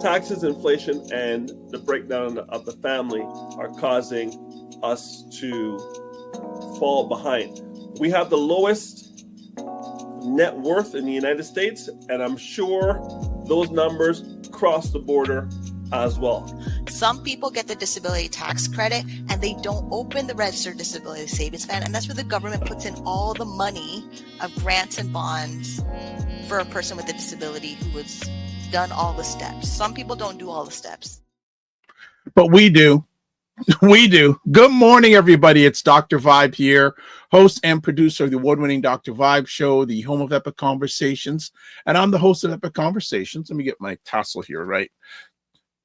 Taxes, inflation, and the breakdown of the family are causing us to fall behind. We have the lowest net worth in the United States, and I'm sure those numbers cross the border as well. Some people get the disability tax credit and they don't open the registered disability savings plan, and that's where the government puts in all the money of grants and bonds for a person with a disability who has done all the steps. Some people don't do all the steps. But we do. We do. Good morning, everybody. It's Dr. Vibe here, host and producer of the award-winning Dr. Vibe show, the home of Epic Conversations. And I'm the host of Epic Conversations. Let me get my tassel here, right?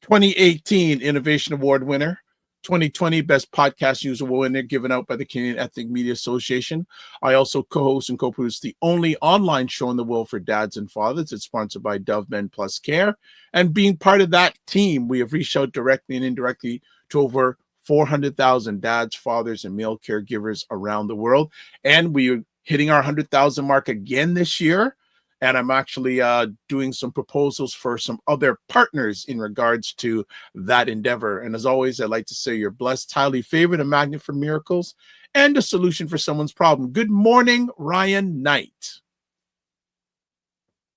2018 Innovation Award winner, 2020 Best Podcast News Award winner given out by the Canadian Ethnic Media Association. I also co-host and co-produce the only online show in the world for dads and fathers. It's sponsored by Dove Men Plus Care. And being part of that team, we have reached out directly and indirectly to over 400,000 dads, fathers, and male caregivers around the world. And we are hitting our 100,000 mark again this year. And I'm actually doing some proposals for some other partners in regards to that endeavor. And as always, I'd like to say you're blessed, highly favored, a magnet for miracles, and a solution for someone's problem. Good morning, Ryan Knight.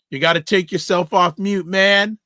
You got to take yourself off mute, man.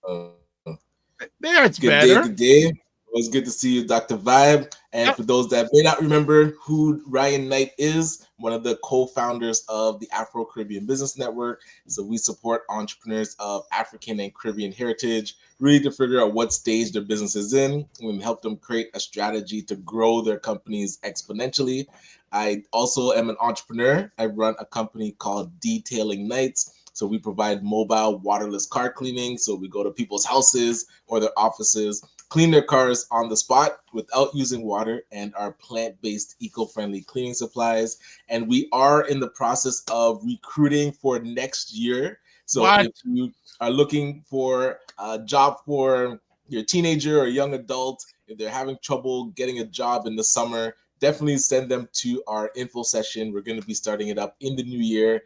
There, it's good better. Good day. It was good to see you, Dr. Vibe. And for those that may not remember who Ryan Knight is, one of the co-founders of the Afro Caribbean Business Network. So we support entrepreneurs of African and Caribbean heritage, really to figure out what stage their business is in and help them create a strategy to grow their companies exponentially. I also am an entrepreneur. I run a company called Detailing Nights. So we provide mobile waterless car cleaning. So we go to people's houses or their offices, clean their cars on the spot without using water, and our plant-based eco-friendly cleaning supplies. And we are in the process of recruiting for next year. So if you are looking for a job for your teenager or young adult, if they're having trouble getting a job in the summer, definitely send them to our info session. We're going to be starting it up in the new year.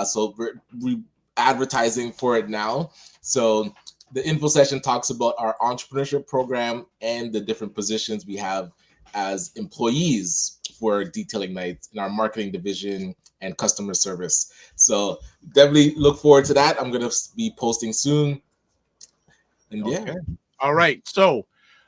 So we're advertising for it now. So the info session talks about our entrepreneurship program and the different positions we have as employees for Detailing Nights in our marketing division and customer service. So definitely look forward to that. I'm going to be posting soon. And yeah. Okay. All right. So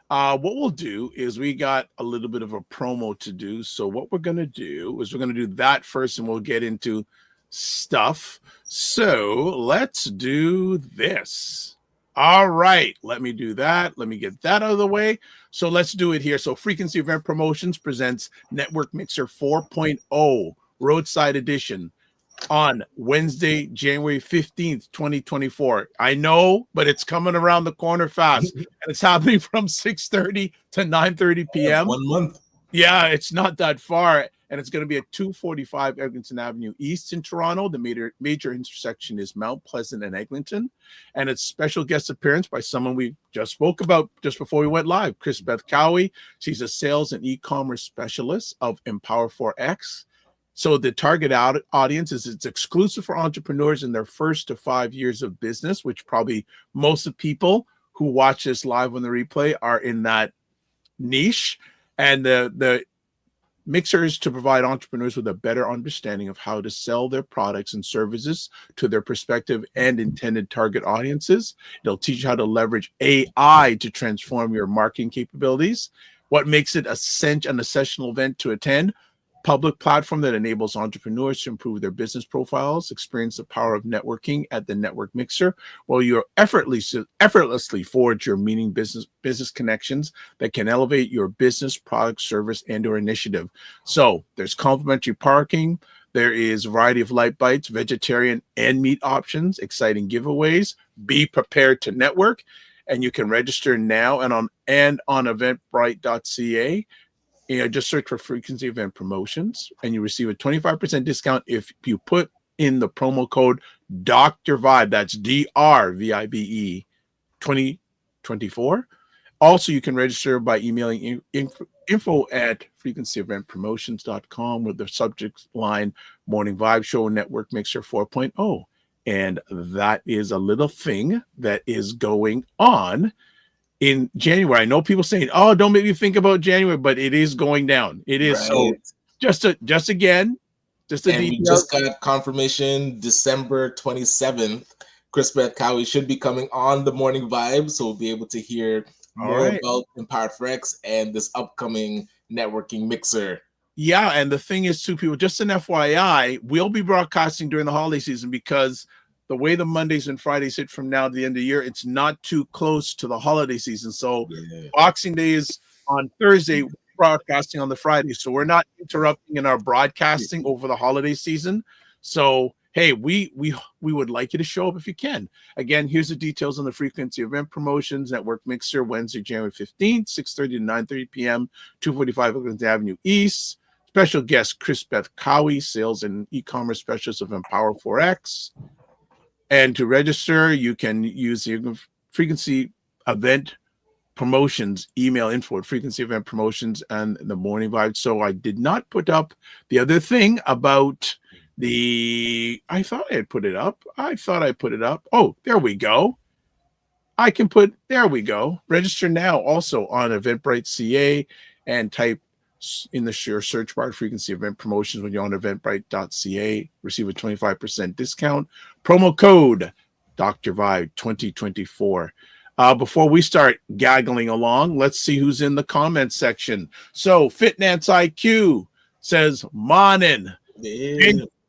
what we'll do is we got a little bit of a promo to do. So what we're going to do is we're going to do that first, and we'll get into stuff. So let's do this. All right, let me do that. Let me get that out of the way. So let's do it here. So Frequency Event Promotions presents Network Mixer 4.0 Roadside Edition on Wednesday, January 15th, 2024. I know, but it's coming around the corner fast. And it's happening from 6:30 to 9:30 p.m. 1 month. Yeah, it's not that far. And it's going to be at 245 Eglinton Avenue East in Toronto. The major intersection is Mount Pleasant and Eglinton. And it's special guest appearance by someone we just spoke about just before we went live, Chris Beth Cowie. She's a sales and e-commerce specialist of Empower 4X. So the target audience is it's exclusive for entrepreneurs in their first to 5 years of business, which probably most of the people who watch this live on the replay are in that niche. And the Mixer is to provide entrepreneurs with a better understanding of how to sell their products and services to their prospective and intended target audiences. It'll teach you how to leverage AI to transform your marketing capabilities. What makes it an essential event to attend? Public platform that enables entrepreneurs to improve their business profiles, experience the power of networking at the Network Mixer, while you effortlessly forge your meaning business connections that can elevate your business, product, service, and/or initiative. So there's complimentary parking. There is a variety of light bites, vegetarian and meat options, exciting giveaways. Be prepared to network, and you can register now and on eventbrite.ca. Just search for Frequency Event Promotions, and you receive a 25% discount if you put in the promo code Dr. Vibe. That's DRVIBE 2024. Also, you can register by emailing info at frequencyeventpromotions.com with the subject line Morning Vibe Show Network Mixer 4.0. And that is a little thing that is going on in January. I know people saying, "Oh, don't make me think about January," but it is going down. It is. So just a and we just got confirmation December 27th. Chris Beth Cowie should be coming on the Morning Vibe, so we'll be able to hear more about Empowered Forex and this upcoming networking mixer. Yeah, and the thing is, too, people, just an FYI, we'll be broadcasting during the holiday season because the way the Mondays and Fridays hit from now to the end of the year, it's not too close to the holiday season. So Boxing Day is on Thursday, we're broadcasting on the Friday. So we're not interrupting in our broadcasting over the holiday season. So, hey, we would like you to show up if you can. Again, here's the details on the Frequency Event Promotions Network Mixer, Wednesday, January 15th, 6:30 to 9:30 p.m., 245 Oakland Avenue East. Special guest, Chris Beth Cowie, Sales and E-Commerce Specialist of Empower Forex. And to register, you can use the Frequency Event Promotions email info at Frequency Event Promotions and the Morning Vibe. So I did not put up the other thing about I thought I had put it up. Oh, there we go. There we go. Register now also on Eventbrite CA and type in the search bar Frequency Event Promotions when you're on eventbrite.ca. Receive a 25% discount. Promo code Dr. Vibe 2024. Before we start gaggling along, let's see who's in the comments section. So Fitnance IQ says, "Morning.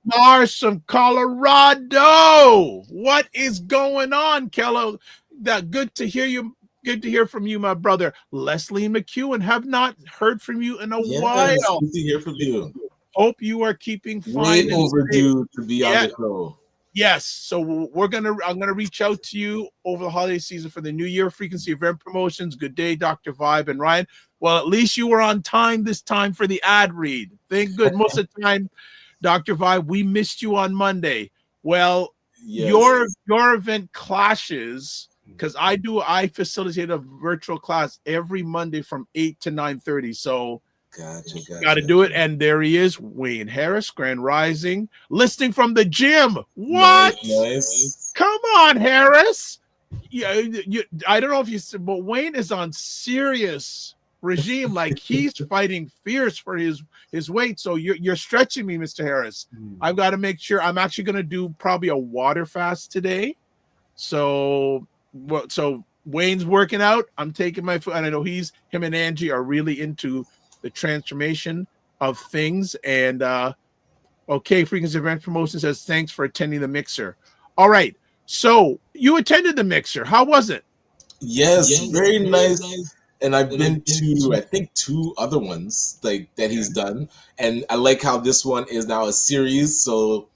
Mars from Colorado. What is going on, Kello? Good to hear you. Good to hear from you, my brother. Leslie McEwen, have not heard from you in a while. Good to hear from you. Hope you are keeping fine. Way overdue to be on the show. Yes, so I'm gonna reach out to you over the holiday season for the New Year Frequency Event Promotions. Good day, Dr. Vibe and Ryan. Well, at least you were on time this time for the ad read. Thank good. Most of the time, Dr. Vibe, we missed you on Monday. Well, your event clashes because I facilitate a virtual class every Monday from 8 to 9:30. So got to do it. And there he is, Wayne Harris, Grand Rising, listening from the gym. What? Nice. Come on, Harris. Yeah, I don't know if you said, but Wayne is on serious regime. Like he's fighting fierce for his weight. So you're stretching me, Mr. Harris. I've got to make sure. I'm actually going to do probably a water fast today. So Wayne's working out. I'm taking my foot, and I know him and Angie are really into the transformation of things. And Frequency Event Promotion says thanks for attending the mixer. All right, so you attended the mixer. How was it? Yes, very nice. And I've been to I think 2 other ones like that he's done, and I like how this one is now a series. So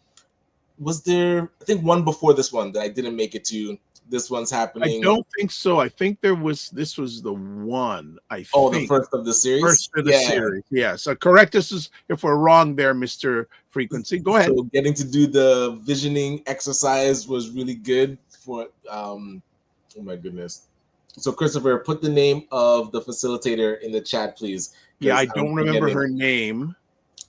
was there I think one before this one that I didn't make it to? This one's happening. I don't think so. I think this was the one. The first of the series. First of the series. Yeah. So correct us if we're wrong there, Mr. Frequency. Go ahead. So getting to do the visioning exercise was really good for oh my goodness. So Christopher, put the name of the facilitator in the chat, please. Yeah, I don't remember her name,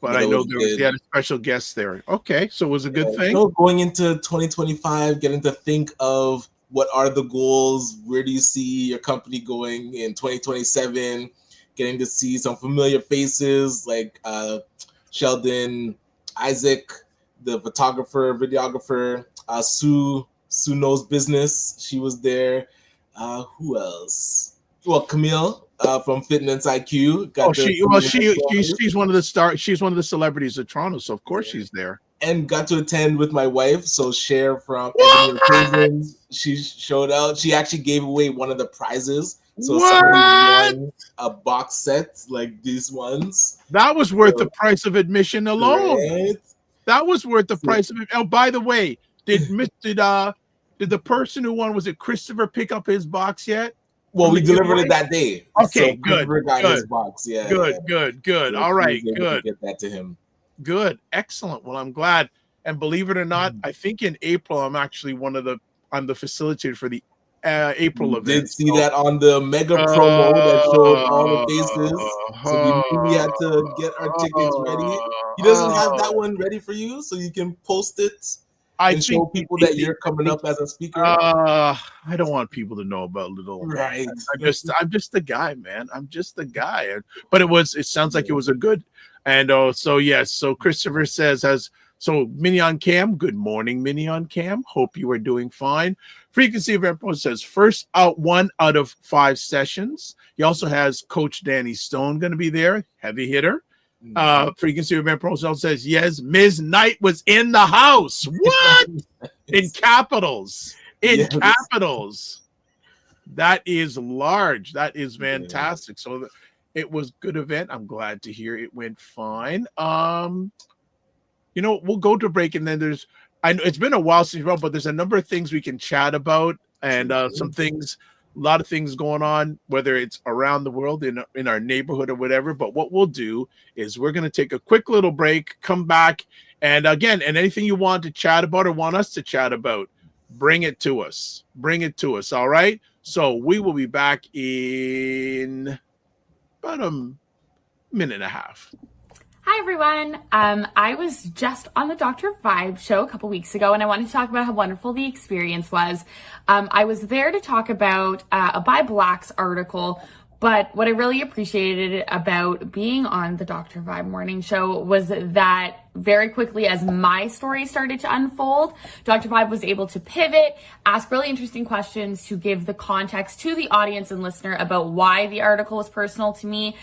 but I know they had a special guest there. Okay, so it was a good thing. So going into 2025, getting to think of what are the goals? Where do you see your company going in 2027? Getting to see some familiar faces like Sheldon, Isaac, the photographer, videographer, Sue knows business. She was there. Who else? Well, Camille from Fitness IQ. She's one of the stars. She's one of the celebrities of Toronto, so of course she's there. And got to attend with my wife. So Cher from she showed out. She actually gave away one of the prizes. So somebody won a box set like these ones. That was worth the price of admission alone. Right? That was worth the price of it. Oh, by the way, did the person who won, was it Christopher, pick up his box yet? Well, we delivered it that day. Okay, so good. Got his box. Yeah. Good. So all right, good. Get that to him. Good, excellent. Well, I'm glad. And believe it or not, I think in April I'm actually I'm the facilitator for the April event. Did see that on the mega promo that showed all the faces. So we had to get our tickets ready. He doesn't have that one ready for you, so you can post it I and show think people that you're coming up as a speaker? I don't want people to know about little. Right. I'm just the guy, man. I'm just the guy. But it sounds like it was a good. And so yes. So Christopher says so Mignon Cam. Good morning, Mignon Cam. Hope you are doing fine. Frequency Event Pro says first out 1 out of 5 sessions. He also has Coach Danny Stone going to be there, heavy hitter. Frequency Event Pro says yes, Ms. Knight was in the house. What? In capitals. Capitals. That is large. That is fantastic. So it was good event. I'm glad to hear it went fine. We'll go to break, and then I know it's been a while since but there's a number of things we can chat about, and a lot of things going on, whether it's around the world in our neighborhood or whatever. But what we'll do is we're going to take a quick little break, come back, and again, and anything you want to chat about or want us to chat about, bring it to us. Bring it to us. All right. So we will be back in about a minute and a half. Hi, everyone. I was just on the Dr. Vibe show a couple weeks ago, and I wanted to talk about how wonderful the experience was. I was there to talk about a Buy Blacks article, but what I really appreciated about being on the Dr. Vibe morning show was that very quickly as my story started to unfold, Dr. Vibe was able to pivot, ask really interesting questions to give the context to the audience and listener about why the article was personal to me,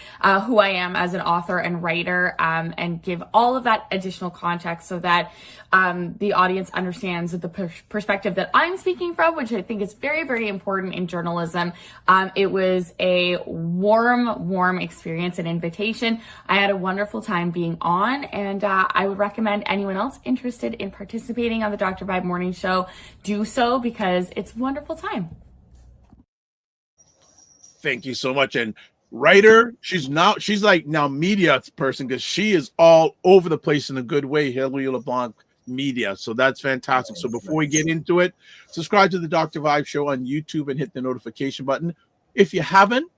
who I am as an author and writer, and give all of that additional context so that the audience understands the perspective that I'm speaking from, which I think is very, very important in journalism. It was a warm experience and invitation. I had a wonderful time being on, and I would recommend anyone else interested in participating on the Dr. Vibe Morning Show do so, because it's a wonderful time. Thank you so much. And writer, she's like now media person, because she is all over the place in a good way. Hilary LeBlanc Media. So that's fantastic. So before we get into it, subscribe to the Dr. Vibe Show on YouTube and hit the notification button. If you haven't,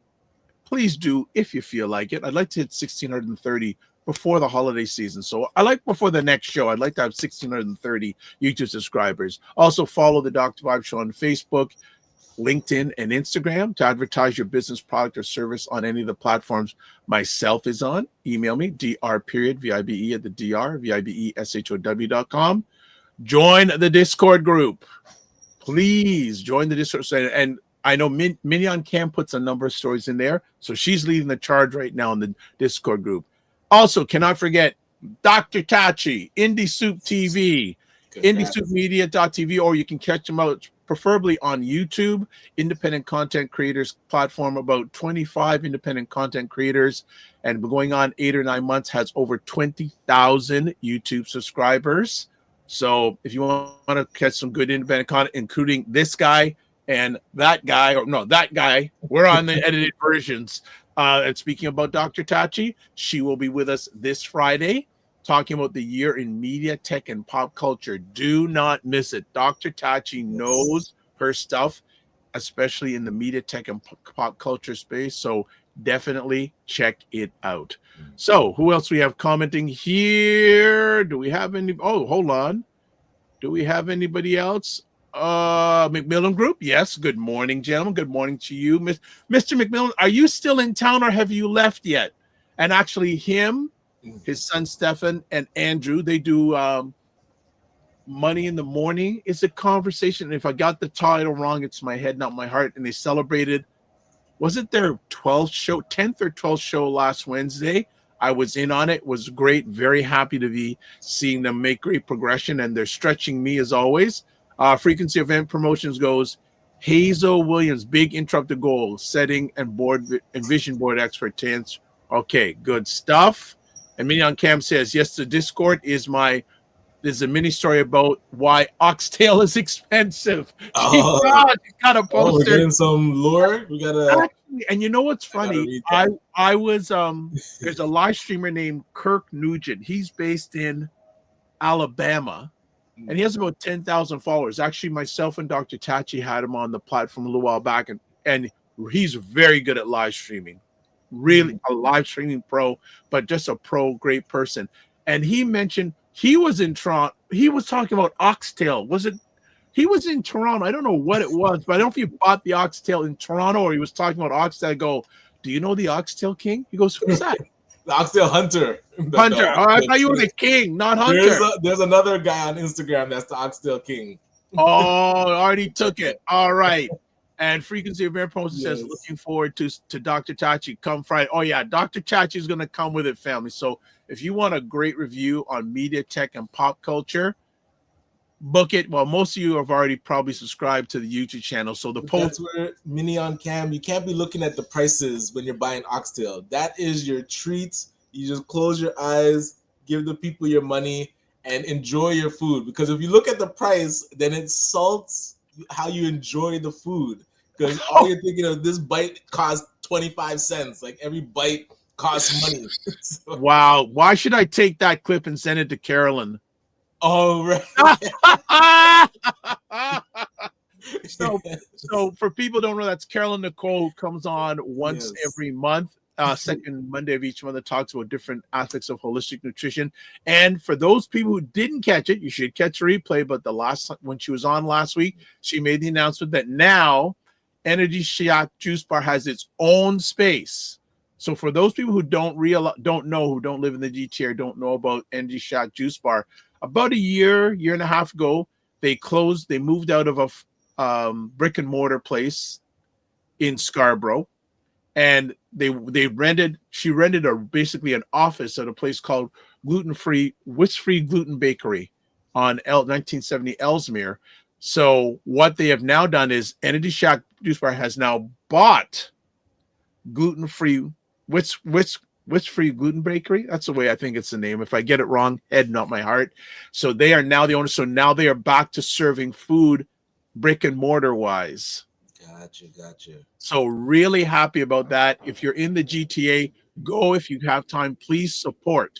please do if you feel like it. I'd like to hit 1,630 before the holiday season. So I like before the next show, I'd like to have 1,630 YouTube subscribers. Also follow the Dr. Vibe Show on Facebook, LinkedIn, and Instagram to advertise your business, product, or service on any of the platforms myself is on. Email me, dr.vibe at the dr.vibeshow.com. Join the Discord group. Please join the Discord. And I know Mignon Cam puts a number of stories in there, so she's leading the charge right now in the Discord group. Also, cannot forget Dr. Tachi, Indie Soup TV, IndieSoupMedia.tv, or you can catch them out preferably on YouTube, independent content creators platform, about 25 independent content creators, and going on 8 or 9 months, has over 20,000 YouTube subscribers. So if you want to catch some good independent content, including this guy and that guy, that guy, we're on the edited versions. And speaking about Dr. Tachi, she will be with us this Friday, talking about the year in media, tech, and pop culture. Do not miss it. Dr. Tachi knows her stuff, especially in the media, tech, and pop culture space. So definitely check it out. So who else we have commenting here? Do we have any? Oh, hold on. Do we have anybody else? McMillan Group. Yes. Good morning, gentlemen. Good morning to you. Mr. McMillan, are you still in town or have you left yet? And actually him, his son Stefan, and Andrew, they do Money in the Morning. It's a conversation. If I got the title wrong, it's my head, not my heart. And they celebrated, was it their 10th or 12th show last Wednesday? I was in on it. It was great. Very happy to be seeing them make great progression, and they're stretching me as always. Frequency Event Promotions goes, Hazel Williams, big interrupted goal, setting and vision board expert. Okay, good stuff. And Mignon Cam says, yes, the Discord is there's a mini story about why oxtail is expensive. She got a poster. We're getting some lore. We gotta. And you know what's funny? I was there's a live streamer named Kirk Nugent. He's based in Alabama, and he has about 10,000 followers. Actually, myself and Dr. Tachi had him on the platform a little while back, and he's very good at live streaming. Really a live streaming pro, but just a great person. And he mentioned he was in Toronto. He was talking about oxtail. Was it? He was in Toronto. I don't know what it was, but I don't know if he bought the oxtail in Toronto or he was talking about oxtail. I go, do you know the Oxtail King? He goes, who's that? The Oxtail Hunter. Hunter. Oh, I thought you were the king, not Hunter. There's another guy on Instagram that's the Oxtail King. Oh, already took it. All right. And Frequency of Air Post says, looking forward to Dr. Tachi come Friday. Oh, yeah. Dr. Tachi is going to come with it, family. So if you want a great review on media, tech, and pop culture, book it. Well, most of you have already probably subscribed to the YouTube channel. So the post. That's where Mini on Cam, you can't be looking at the prices when you're buying oxtail. That is your treat. You just close your eyes, give the people your money, and enjoy your food. Because if you look at the price, then it salts how you enjoy the food. Because all you're thinking of, this bite costs 25 cents. Like every bite costs money. So, wow. Why should I take that clip and send it to Carolyn? oh, right. So for people who don't know, that's Carolyn Nicole, who comes on once every month. Second Monday of each month that talks about different aspects of holistic nutrition. And for those people who didn't catch it, you should catch a replay. But when she was on last week, she made the announcement that now Energy Shot Juice Bar has its own space. So for those people who don't know, who don't live in the GTA, don't know about Energy Shot Juice Bar, about a year and a half ago, they moved out of a brick and mortar place in Scarborough. And she rented basically an office at a place called Gluten-Free Gluten Bakery on 1970 Ellesmere. So what they have now done is Energy Shack Juice Bar has now bought Gluten-Free Free Gluten Bakery. That's the way I think it's the name. If I get it wrong, head, not my heart. So they are now the owners. So now they are back to serving food brick and mortar wise. Gotcha. So really happy about that. If you're in the GTA, go if you have time. Please support.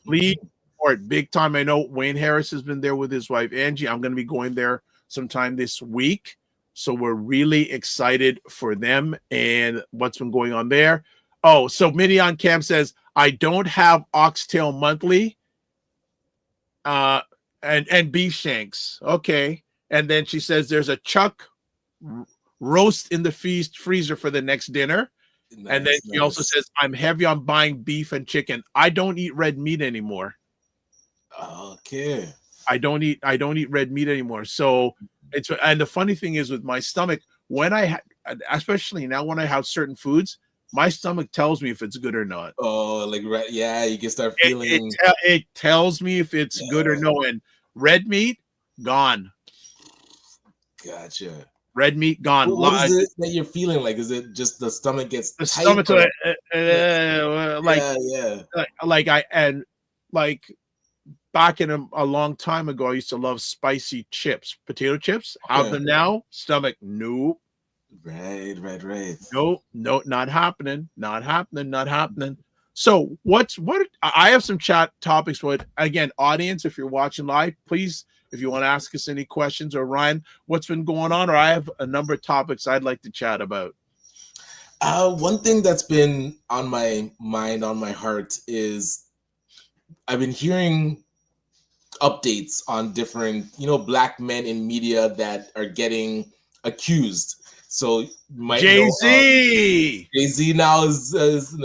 Please support big time. I know Wayne Harris has been there with his wife, Angie. I'm going to be going there sometime this week. So we're really excited for them and what's been going on there. Oh, so Minnie on Cam says, I don't have Oxtail Monthly and beef shanks. Okay. And then she says there's a Chuck roast in the freezer for the next dinner. Nice, and then she also says, I'm heavy on buying beef and chicken. I don't eat red meat anymore. Okay. I don't eat red meat anymore. So and the funny thing is with my stomach, especially now when I have certain foods, my stomach tells me if it's good or not. Oh, like yeah, you can start feeling. It tells me if it's good or no. And red meat, gone. Gotcha. Red meat gone. What is it that you're feeling like? Is it just the stomach gets the tight? Stomach like back in a long time ago, I used to love spicy chips, potato chips. Have them now? Stomach, nope. Right. No, not happening. Not happening. So what I have some chat topics. But again, audience, if you're watching live, please, if you want to ask us any questions, or Ryan, what's been going on, or I have a number of topics I'd like to chat about. One thing that's been on my mind, on my heart, is I've been hearing updates on different, Black men in media that are getting accused. So Jay-Z. Jay-Z now is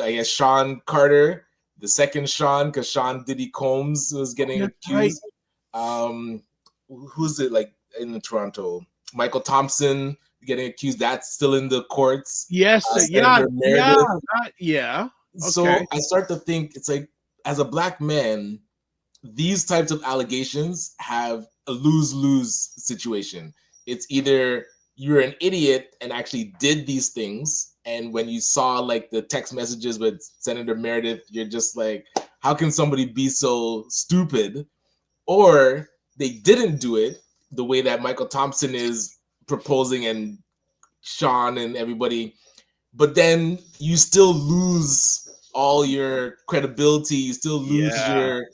I guess Sean Carter, the second Sean, because Sean Diddy Combs was getting accused. Right. Who's it like in Toronto? Michael Thompson getting accused. That's still in the courts. Yes, yeah. Okay. So I start to think it's like, as a Black man, these types of allegations have a lose-lose situation. It's either you're an idiot and actually did these things, and when you saw like the text messages with Senator Meredith, you're just like, how can somebody be so stupid? Or they didn't do it the way that Michael Thompson is proposing and Sean and everybody, but then you still lose all your credibility, you still lose your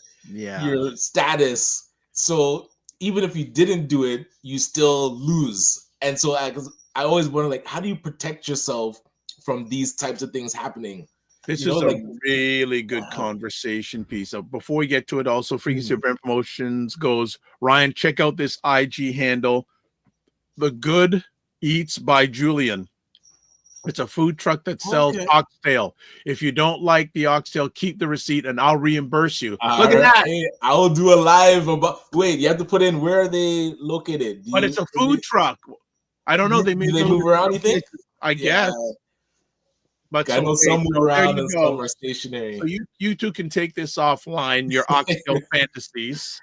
status. So even if you didn't do it, you still lose. And so I always wonder, like, how do you protect yourself from these types of things happening? This You know, is a like really good wow. conversation piece. So before we get to it, also Frequency of Brand Promotions goes, Ryan, check out this IG handle, The Good Eats by Julian. It's a food truck that sells Okay. oxtail. If you don't like the oxtail, keep the receipt and I'll reimburse you. All Look at right. that. Hey, I will do a live about. Wait, you have to put in where are they located? But it's a food truck. I don't know. They may Do they move around? You think? I Yeah. guess. But I know some move there around you and go. some are stationary. So you two can take this offline. Your oxtail fantasies.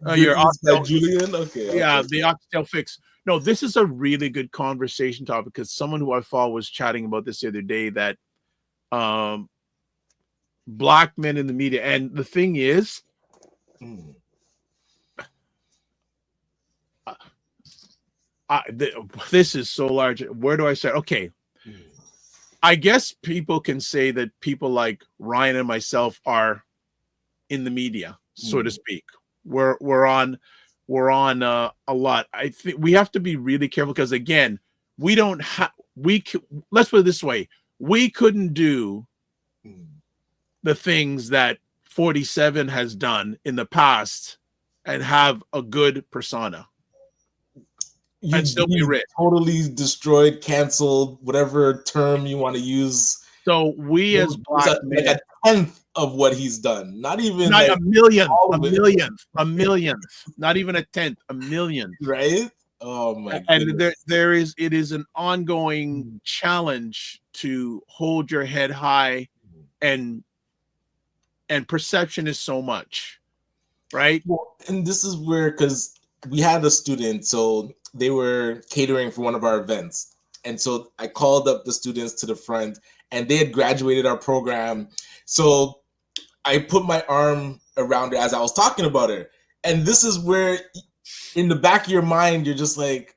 Good Your Eats by oxtail, Julian. Okay. yeah, the oxtail fix. No, this is a really good conversation topic because someone who I follow was chatting about this the other day that Black men in the media, and the thing is, this is so large. Where do I start? Okay. I guess people can say that people like Ryan and myself are in the media, so to speak. We're on a lot. I think we have to be really careful because again, we don't have let's put it this way. We couldn't do the things that 47 has done in the past and have a good persona. And still be rich. Totally destroyed, canceled, whatever term you want to use. So we as Black men, like a tenth of what he's done, not even not like a millionth, not even a tenth, a millionth, right? Oh my! And it is an ongoing challenge to hold your head high, and perception is so much, right? Well, and this is where because we had a student, so they were catering for one of our events. And so I called up the students to the front and they had graduated our program. So I put my arm around her as I was talking about her. And this is where in the back of your mind, you're just like,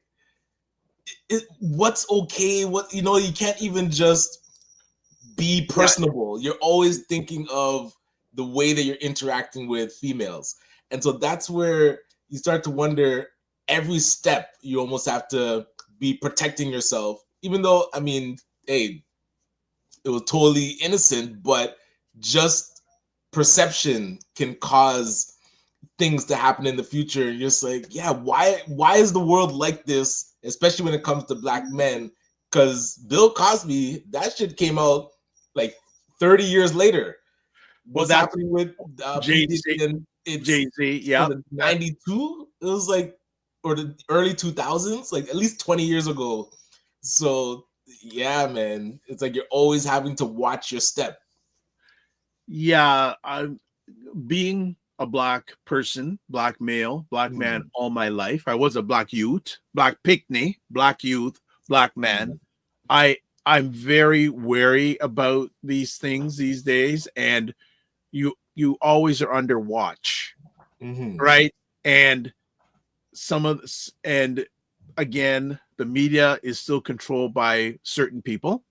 what's okay? What, you know, you can't even just be personable. You're always thinking of the way that you're interacting with females. And so that's where you start to wonder every step you almost have to be protecting yourself, even though, I mean, hey, it was totally innocent, but just perception can cause things to happen in the future. You're just like, yeah, why is the world like this, especially when it comes to Black men? Because Bill Cosby, that shit came out like 30 years later. What's happening with Jay-Z, yeah. 92, it was like, or the early 2000s, like at least 20 years ago. So yeah, man, it's like you're always having to watch your step. Yeah, I'm being a Black person, Black male, Black man all my life. I was a Black youth, Black picnic, Black youth, Black man. I'm very wary about these things these days, and you always are under watch, right? And and again, the media is still controlled by certain people,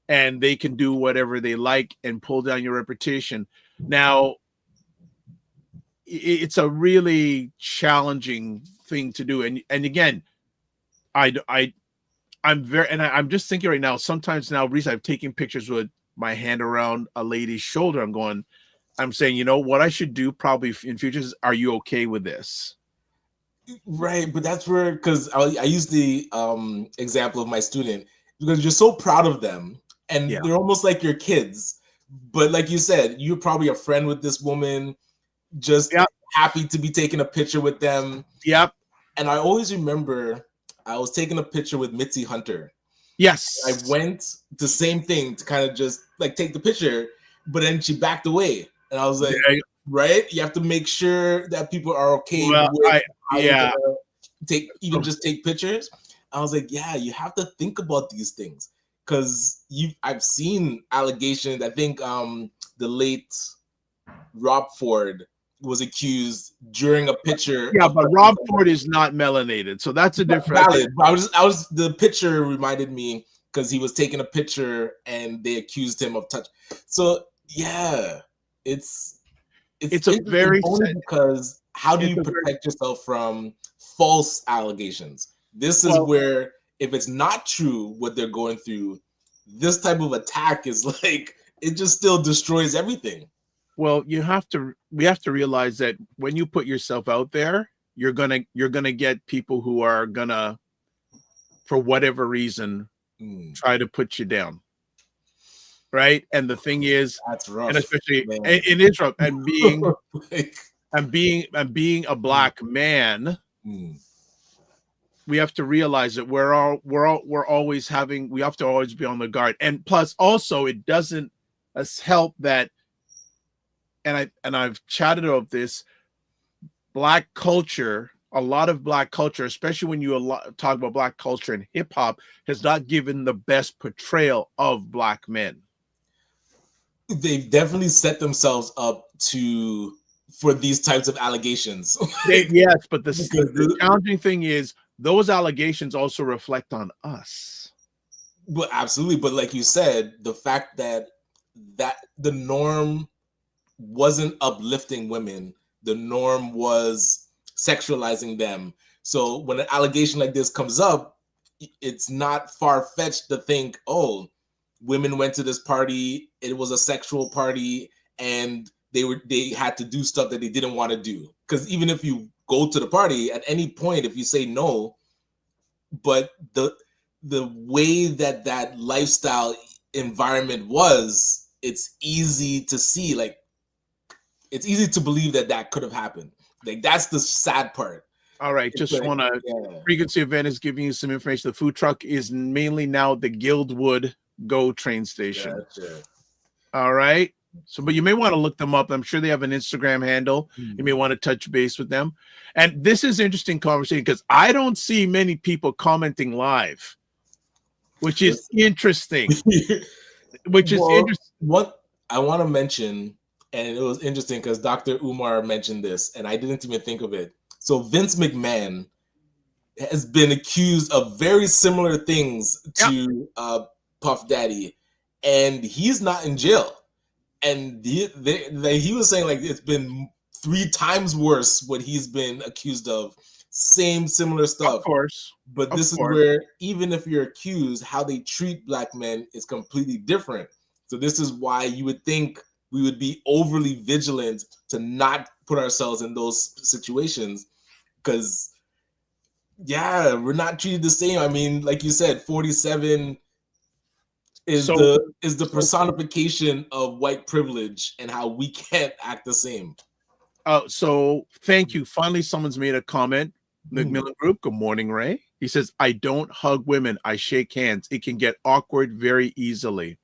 and they can do whatever they like and pull down your reputation. Now, it's a really challenging thing to do, and again, I'm just thinking right now. Sometimes now, recently, I've taken pictures with my hand around a lady's shoulder. I'm saying, you know what I should do probably in future is, are you okay with this? Right, but that's where, because I use the example of my student, because you're so proud of them and they're almost like your kids. But like you said, you're probably a friend with this woman, just happy to be taking a picture with them. Yep. And I always remember I was taking a picture with Mitzi Hunter. Yes. I went the same thing to kind of just like take the picture, but then she backed away. And I was like, right? You have to make sure that people are okay with just take pictures. I was like, yeah, you have to think about these things because I've seen allegations. I think the late Rob Ford was accused during a picture. Yeah, but Rob Ford is not melanated, so that's a different. Valid. The picture reminded me because he was taking a picture and they accused him of touch. So yeah, it's a very because how do you protect yourself from false allegations? This is where if it's not true what they're going through, this type of attack is like it just still destroys everything. Well, we have to realize that when you put yourself out there, you're gonna get people who are gonna, for whatever reason, try to put you down. Right. And the thing is, that's rough. And especially man. it is rough. And being like, being a black man, we have to realize that we have to always be on the guard. And plus also it doesn't help that, and I've chatted about this, black culture, a lot of black culture, especially when you talk about black culture and hip hop, has not given the best portrayal of black men. They've definitely set themselves up for these types of allegations. Yes, but the challenging thing is those allegations also reflect on us. But absolutely, but like you said, the fact that the norm wasn't uplifting women, the norm was sexualizing them. So when an allegation like this comes up, it's not far-fetched to think, oh, women went to this party, it was a sexual party, and they had to do stuff that they didn't want to do. Because even if you go to the party, at any point, if you say no, but the way that lifestyle environment was, it's easy to see, like, it's easy to believe that could have happened. Like, that's the sad part. All right, just want to, Frequency Event is giving you some information. The food truck is mainly now the Guildwood GO train station. Gotcha. All right. So, but you may want to look them up. I'm sure they have an Instagram handle. You may want to touch base with them. And this is interesting conversation because I don't see many people commenting live, which is interesting. Interesting. What I want to mention, and it was interesting because Dr. Umar mentioned this, and I didn't even think of it. So Vince McMahon has been accused of very similar things to Puff Daddy, and he's not in jail. And he was saying, like, it's been 3 times worse what he's been accused of. Similar stuff. Of course. But this is where, even if you're accused, how they treat black men is completely different. So this is why you would think we would be overly vigilant to not put ourselves in those situations. Because, we're not treated the same. I mean, like you said, 47 is the personification of white privilege and how we can't act the same. So thank you. Finally, someone's made a comment. Macmillan Group, good morning, Ray. He says, I don't hug women. I shake hands. It can get awkward very easily.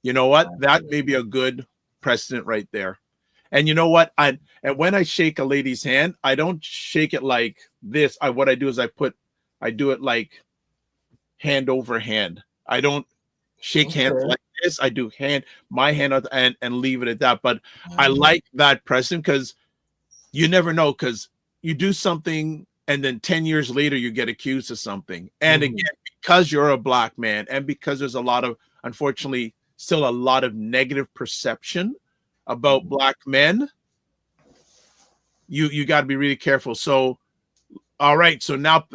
You know what? That may be a good precedent right there. And you know what? And when I shake a lady's hand, I don't shake it like this. What I do is I do it like hand over hand. I don't shake hands like this. I do my hand and leave it at that. But I like that precedent because you never know, because you do something and then 10 years later you get accused of something. And again, because you're a black man and because there's unfortunately, still a lot of negative perception about black men, you got to be really careful. So, all right. So now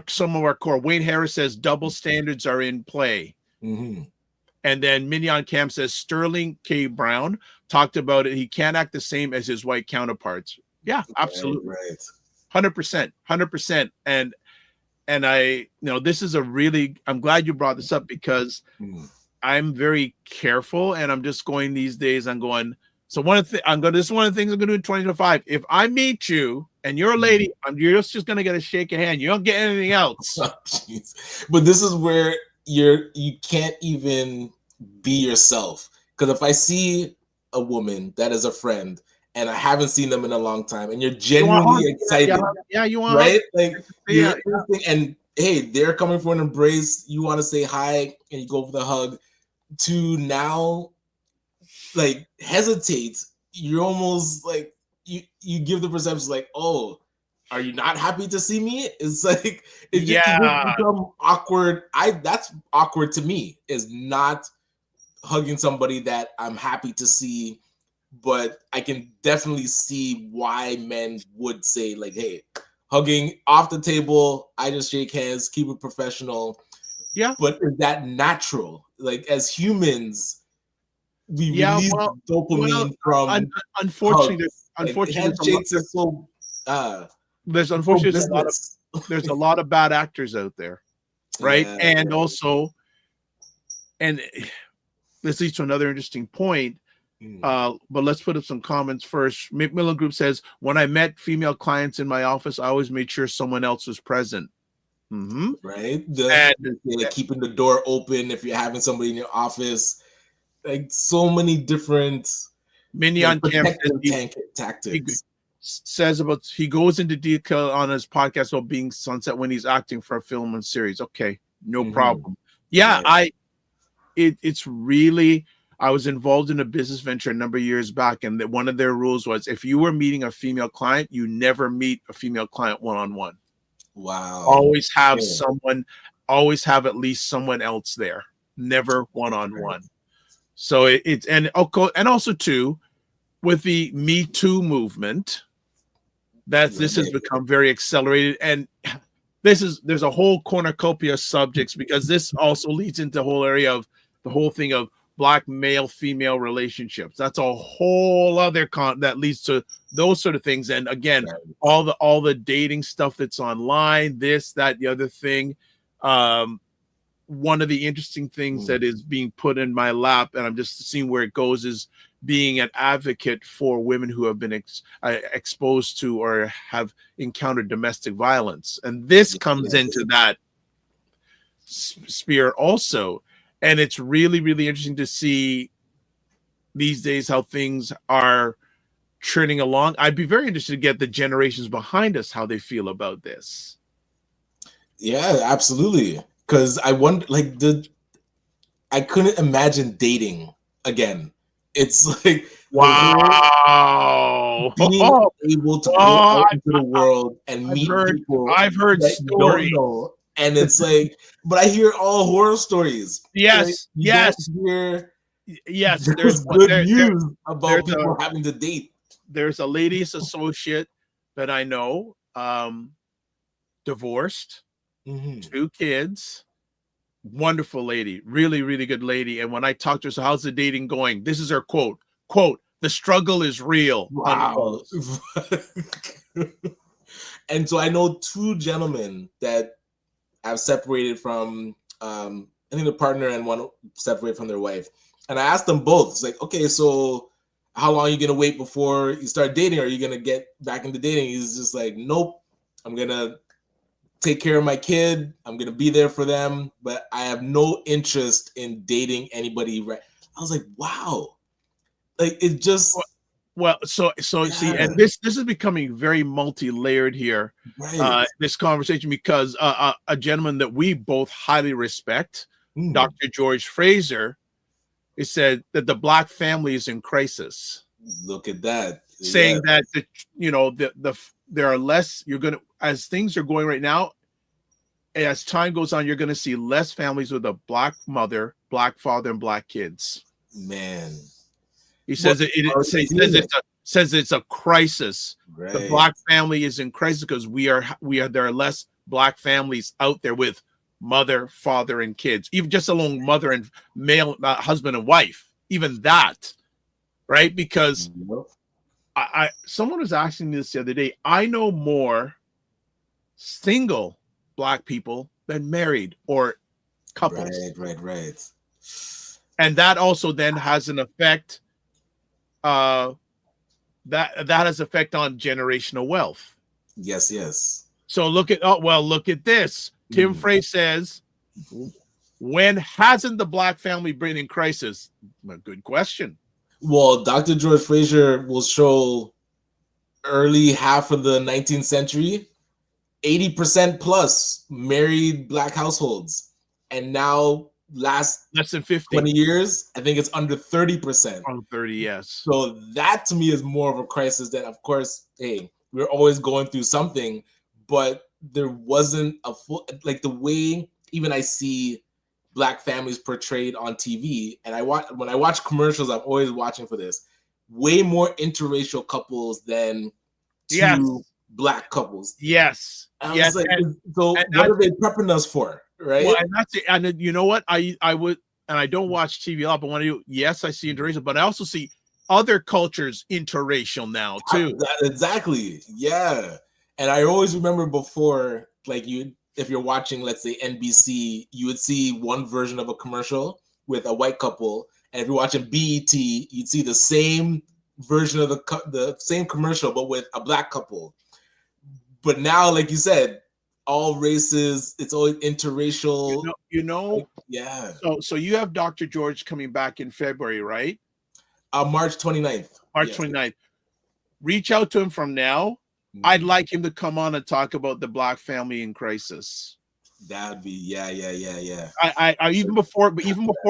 some of our core, Wayne Harris says double standards are in play. And then Mignon Cam says Sterling K. Brown talked about it. He can't act the same as his white counterparts. Yeah, absolutely. Right. 100%. And this is I'm glad you brought this up because I'm very careful and I'm just going these days. I'm going, so this is one of the things I'm going to do in 2025. If I meet you and you're a lady, you're just going to get a shake of hand. You don't get anything else. But this is where you can't even be yourself. Because if I see a woman that is a friend and I haven't seen them in a long time and you're genuinely excited. You want right? Like and hey, they're coming for an embrace. You want to say hi and you go for the hug. To now, like, hesitate. You're almost like you give the perception like, oh, are you not happy to see me? It's like it just become awkward. That's awkward to me, is not hugging somebody that I'm happy to see. But I can definitely see why men would say, like, hey, hugging off the table, I just shake hands, keep it professional. Yeah. But is that natural? Like, as humans, we Yeah, release dopamine from unfortunately, hugs. unfortunately, Handshakes is so there's so unfortunately business. there's a lot of bad actors out there, right? Yeah, And also, and this leads to another interesting point. But let's put up some comments first. Macmillan Group says, when I met female clients in my office, I always made sure someone else was present. Right? And Like keeping the door open if you're having somebody in your office. Like so many different Mignon Camp tactics. says about he goes into detail on his podcast about being sunset when he's acting for a film and series. Okay, no problem. Yeah, right. It's really, I was involved in a business venture a number of years back, and one of their rules was if you were meeting a female client, you never meet a female client one-on-one. Wow. Always have someone, always have at least someone else there, never one-on-one. So it's and also too, with the Me Too movement, this has become very accelerated, and there's a whole cornucopia of subjects, because this also leads into the whole area of the whole thing of Black male-female relationships. That's a whole other that leads to those sort of things. And again, all the dating stuff that's online, this, that, the other thing. One of the interesting things that is being put in my lap, and I'm just seeing where it goes, is being an advocate for women who have been exposed to or have encountered domestic violence. And this comes into that sphere also. And it's really, really interesting to see these days how things are churning along. I'd be very interested to get the generations behind us, how they feel about this. Yeah, absolutely. Because I wonder, like, I couldn't imagine dating again. It's like, wow, being able to go out into the world and meet people. I've heard stories, and it's like, but I hear all horror stories. Yes, there's good news about people having to date. There's a ladies' associate that I know, divorced, 2 kids, wonderful lady, really, really good lady. And when I talked to her, so how's the dating going? This is her quote, the struggle is real. Wow. And so I know 2 gentlemen that have separated from, I think the partner and one separated from their wife. And I asked them both, it's like, okay, so how long are you going to wait before you start dating? Or are you going to get back into dating? He's just like, nope, I'm going to take care of my kid. I'm going to be there for them, but I have no interest in dating anybody. Right. I was like, wow. Like, it just. Well, so see, and this is becoming very multi-layered here, this conversation, because a gentleman that we both highly respect, Dr. George Fraser, has said that the Black family is in crisis. Look at that. Saying that there are less, as things are going right now, as time goes on, you're going to see less families with a Black mother, Black father, and Black kids. Man. He says says it's a crisis. Right. The Black family is in crisis because there are less Black families out there with mother, father, and kids. Even just alone mother and male husband and wife. Even that, right? Because someone was asking me this the other day. I know more single Black people than married or couples. Right. And that also then has an effect. That has effect on generational wealth. Yes. So look at this. Tim Frey says, when hasn't the Black family been in crisis? A good question. Well, Dr. George Fraser will show early half of the 19th century, 80% plus married Black households. And now less than 50 20 years, I think it's under 30%. Under 30, yes. So that to me is more of a crisis than, of course, hey, we're always going through something, but there wasn't a full, like the way even I see Black families portrayed on TV, and when I watch commercials, I'm always watching for this. Way more interracial couples than 2 Black couples. Yes. I was like, so what are they prepping us for? Right. Well, and that's it. And you know what? I would and I don't watch TV a lot, but when I do, yes, I see interracial, but I also see other cultures interracial now too. Exactly. Yeah. And I always remember before, like if you're watching, let's say NBC, you would see one version of a commercial with a white couple, and if you're watching BET, you'd see the same version of the same commercial, but with a black couple. But now, like you said, all races, it's always interracial. Yeah. So you have Dr. George coming back in February, right? March 29th. March 29th. Reach out to him from now. I'd like him to come on and talk about the Black family in crisis. That'd be yeah. I even before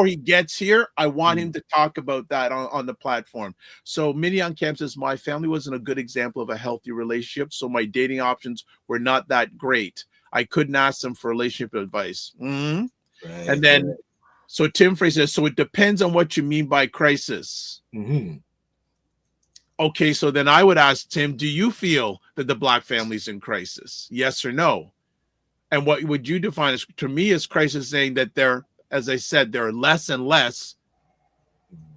he gets here, I want him to talk about that on the platform. So Minnie on Camp says, my family wasn't a good example of a healthy relationship, so my dating options were not that great. I couldn't ask them for relationship advice. Right, and then so Tim Frey says, so it depends on what you mean by crisis. Okay, so then I would ask Tim, do you feel that the Black family's in crisis? Yes or no? And what would you define as, to me, as crisis, saying that there, as I said, there are less and less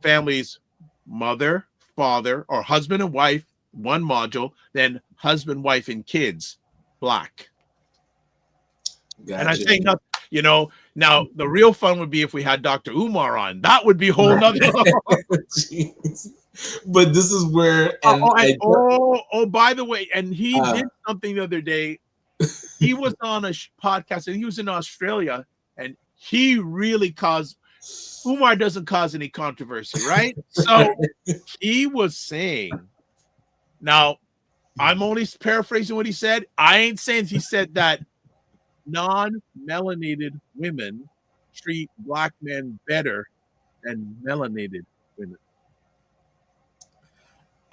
families, mother, father, or husband and wife, one module, then husband, wife, and kids, Black. Gotcha. And I say nothing, now the real fun would be if we had Dr. Umar on. That would be a whole nother. But this is where, by the way, and he did something the other day. He was on a podcast and he was in Australia, and he really Umar doesn't cause any controversy, right? So he was saying, now I'm only paraphrasing what he said. I ain't saying he said that non-melanated women treat Black men better than melanated women.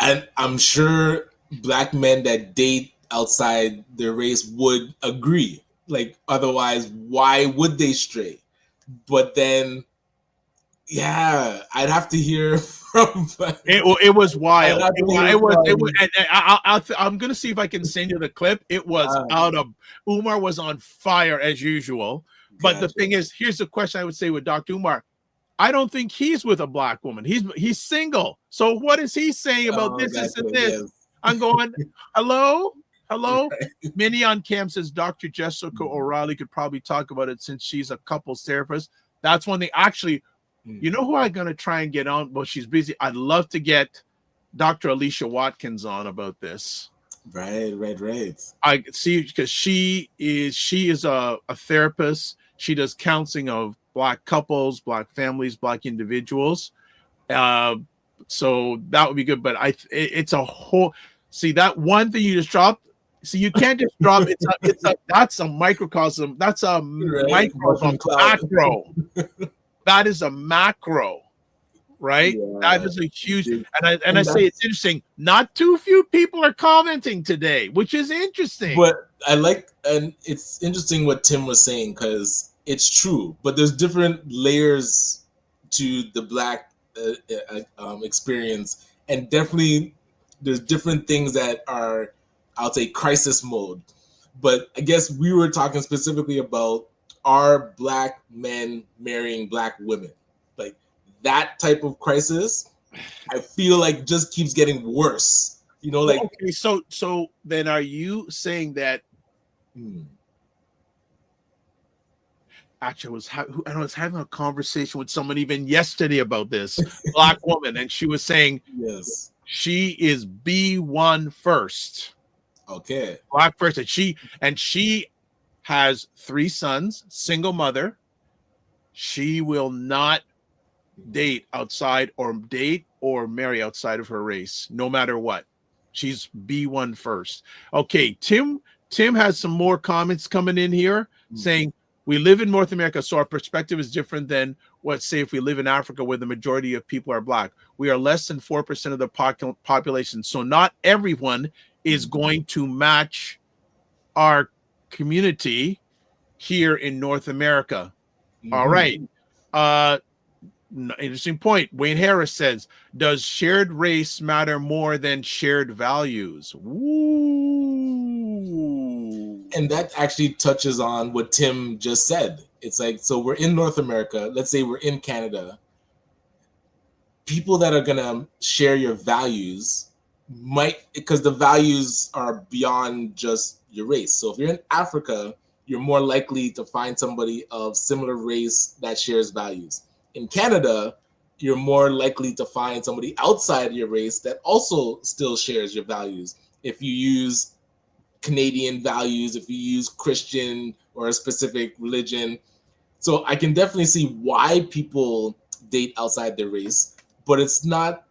And I'm sure Black men that date outside their race would agree. Like, otherwise, why would they stray? But then, yeah, I'd have to hear from. It was wild. I'm gonna see if I can send you the clip. It was Umar was on fire as usual. But the thing is, here's the question I would say with Dr. Umar. I don't think he's with a Black woman. He's single. So what is he saying about this and this? Yes. I'm going, hello? Right. Minnie on Camp says Dr. Jessica O'Reilly could probably talk about it since she's a couples therapist. That's one thing. Actually, you know who I'm going to try and get on? Well, she's busy. I'd love to get Dr. Alicia Watkins on about this. Right. I see, because she is a therapist. She does counseling of Black couples, Black families, Black individuals. So that would be good. But it's a whole. See, that one thing you just dropped. See, you can't just drop. That's a microcosm. That's a microcosm macro. That is a macro, right? Yeah. That is a huge. And I say it's interesting. Not too few people are commenting today, which is interesting. But and it's interesting what Tim was saying, because it's true. But there's different layers to the Black experience, and definitely there's different things that are, I'll say, crisis mode. But I guess we were talking specifically about, are Black men marrying Black women? Like, that type of crisis, I feel like just keeps getting worse. Like, okay, so then are you saying that? Actually, I was having a conversation with someone even yesterday about this Black woman, and she was saying, yes, she is B1 first. Okay. Black first. And she has 3 sons, single mother. She will not date or marry outside of her race, no matter what. She's B1 first. Okay, Tim has some more comments coming in here saying, we live in North America, so our perspective is different than what, say, if we live in Africa, where the majority of people are Black. We are less than 4% of the population, so not everyone is going to match our community here in North America. All right. Interesting point. Wayne Harris says, does shared race matter more than shared values? Ooh. And that actually touches on what Tim just said. It's like, so we're in North America, let's say we're in Canada. People that are gonna share your values might, because the values are beyond just your race. So if you're in Africa, you're more likely to find somebody of similar race that shares values. In Canada, you're more likely to find somebody outside your race that also still shares your values. If you use Canadian values, if you use Christian or a specific religion. So I can definitely see why people date outside their race, but it's not,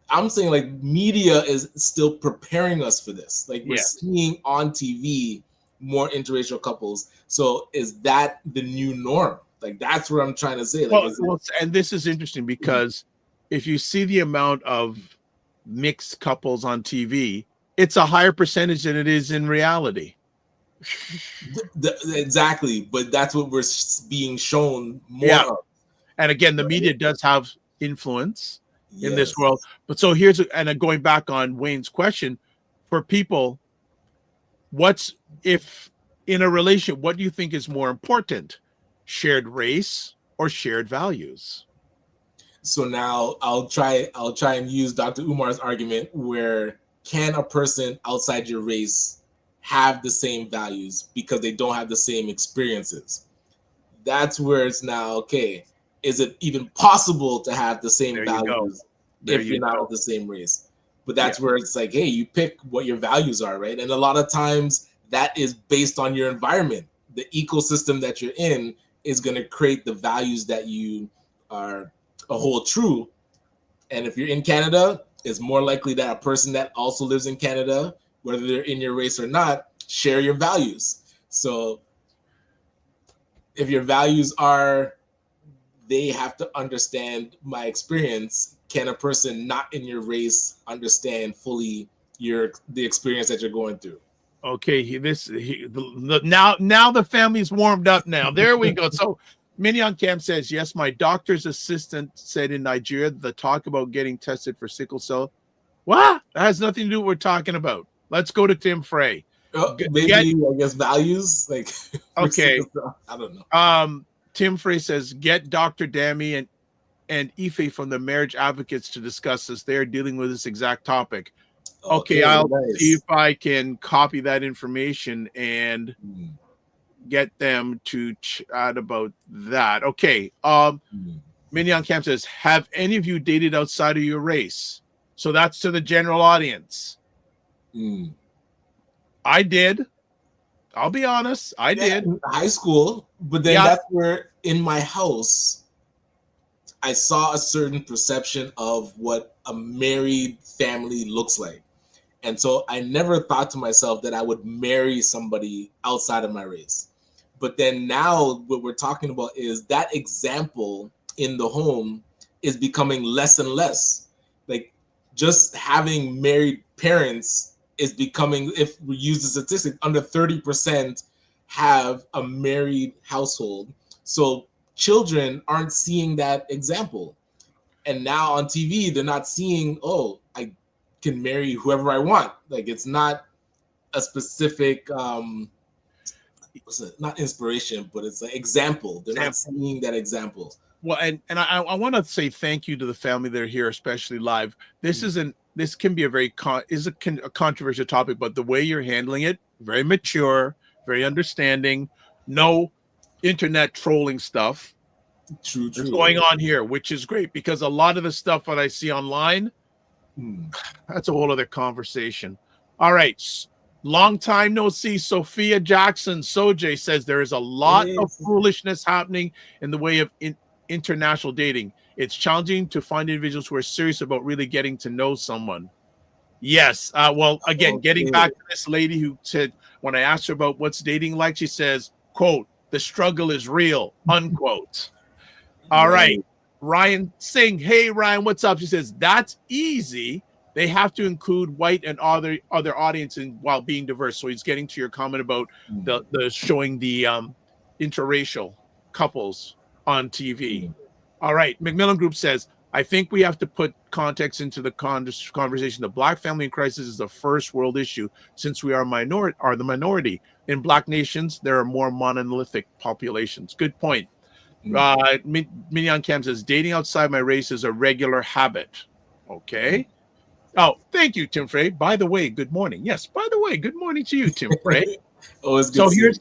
I'm saying like media is still preparing us for this. Like we're seeing on TV more interracial couples. So is that the new norm? Like that's what I'm trying to say. Like, and this is interesting because if you see the amount of mixed couples on TV, it's a higher percentage than it is in reality. Exactly, but that's what we're being shown more of. And again, the media does have influence in this world. But so and going back on Wayne's question, for people, if in a relationship, what do you think is more important? Shared race or shared values? So now I'll try and use Dr. Umar's argument where can a person outside your race have the same values because they don't have the same experiences? That's where it's now, okay, is it even possible to have the same values if you're not of the same race? But that's where it's like, hey, you pick what your values are, right? And a lot of times that is based on your environment. The ecosystem that you're in is going to create the values that you are hold true. And if you're in Canada, it's more likely that a person that also lives in Canada, whether they're in your race or not, share your values. So if your values are, they have to understand my experience, can a person not in your race understand fully the experience that you're going through? Okay, now the family's warmed up now. There we go. So Mignon Camp says, yes, my doctor's assistant said in Nigeria, the talk about getting tested for sickle cell. What? That has nothing to do with what we're talking about. Let's go to Tim Frey. Maybe, I guess, values. Like, okay. I don't know. Tim Frey says, get Dr. Dami and Ife from the Marriage Advocates to discuss this. They're dealing with this exact topic. Okay, I'll see if I can copy that information and get them to chat about that. Okay. Mignon Camp says, have any of you dated outside of your race? So that's to the general audience. I did. I'll be honest. I did. In high school, but then that's where in my house, I saw a certain perception of what a married family looks like. And so I never thought to myself that I would marry somebody outside of my race. But then now what we're talking about is that example in the home is becoming less and less. Like just having married parents is becoming, if we use the statistic, under 30% have a married household. So children aren't seeing that example. And now on TV, they're not seeing, oh, I can marry whoever I want. Like it's not a specific, not inspiration, but it's an example. They're not seeing that example. Well, and I want to say thank you to the family that are here, especially live. This can be a controversial topic, but the way you're handling it, very mature, very understanding, no internet trolling stuff. True. That's going on here, which is great because a lot of the stuff that I see online, that's a whole other conversation. All right. Long time no see. Sophia Jackson Sojay says there is a lot of foolishness happening in the way of international dating. It's challenging to find individuals who are serious about really getting to know someone. Yes. Getting back to this lady who said, when I asked her about what's dating like, she says, quote, the struggle is real, unquote. All right. Ryan Singh. Hey, Ryan, what's up? She says, that's easy. They have to include white and other audience while being diverse. So he's getting to your comment about the showing the interracial couples on TV. All right. Macmillan Group says, I think we have to put context into the conversation. The Black family in crisis is the first world issue since we are the minority. In Black nations, there are more monolithic populations. Good point. Mignon Cam says, dating outside my race is a regular habit. Okay. Oh, thank you, Tim Frey. By the way, good morning. Yes, by the way, good morning to you, Tim Frey. Always good. So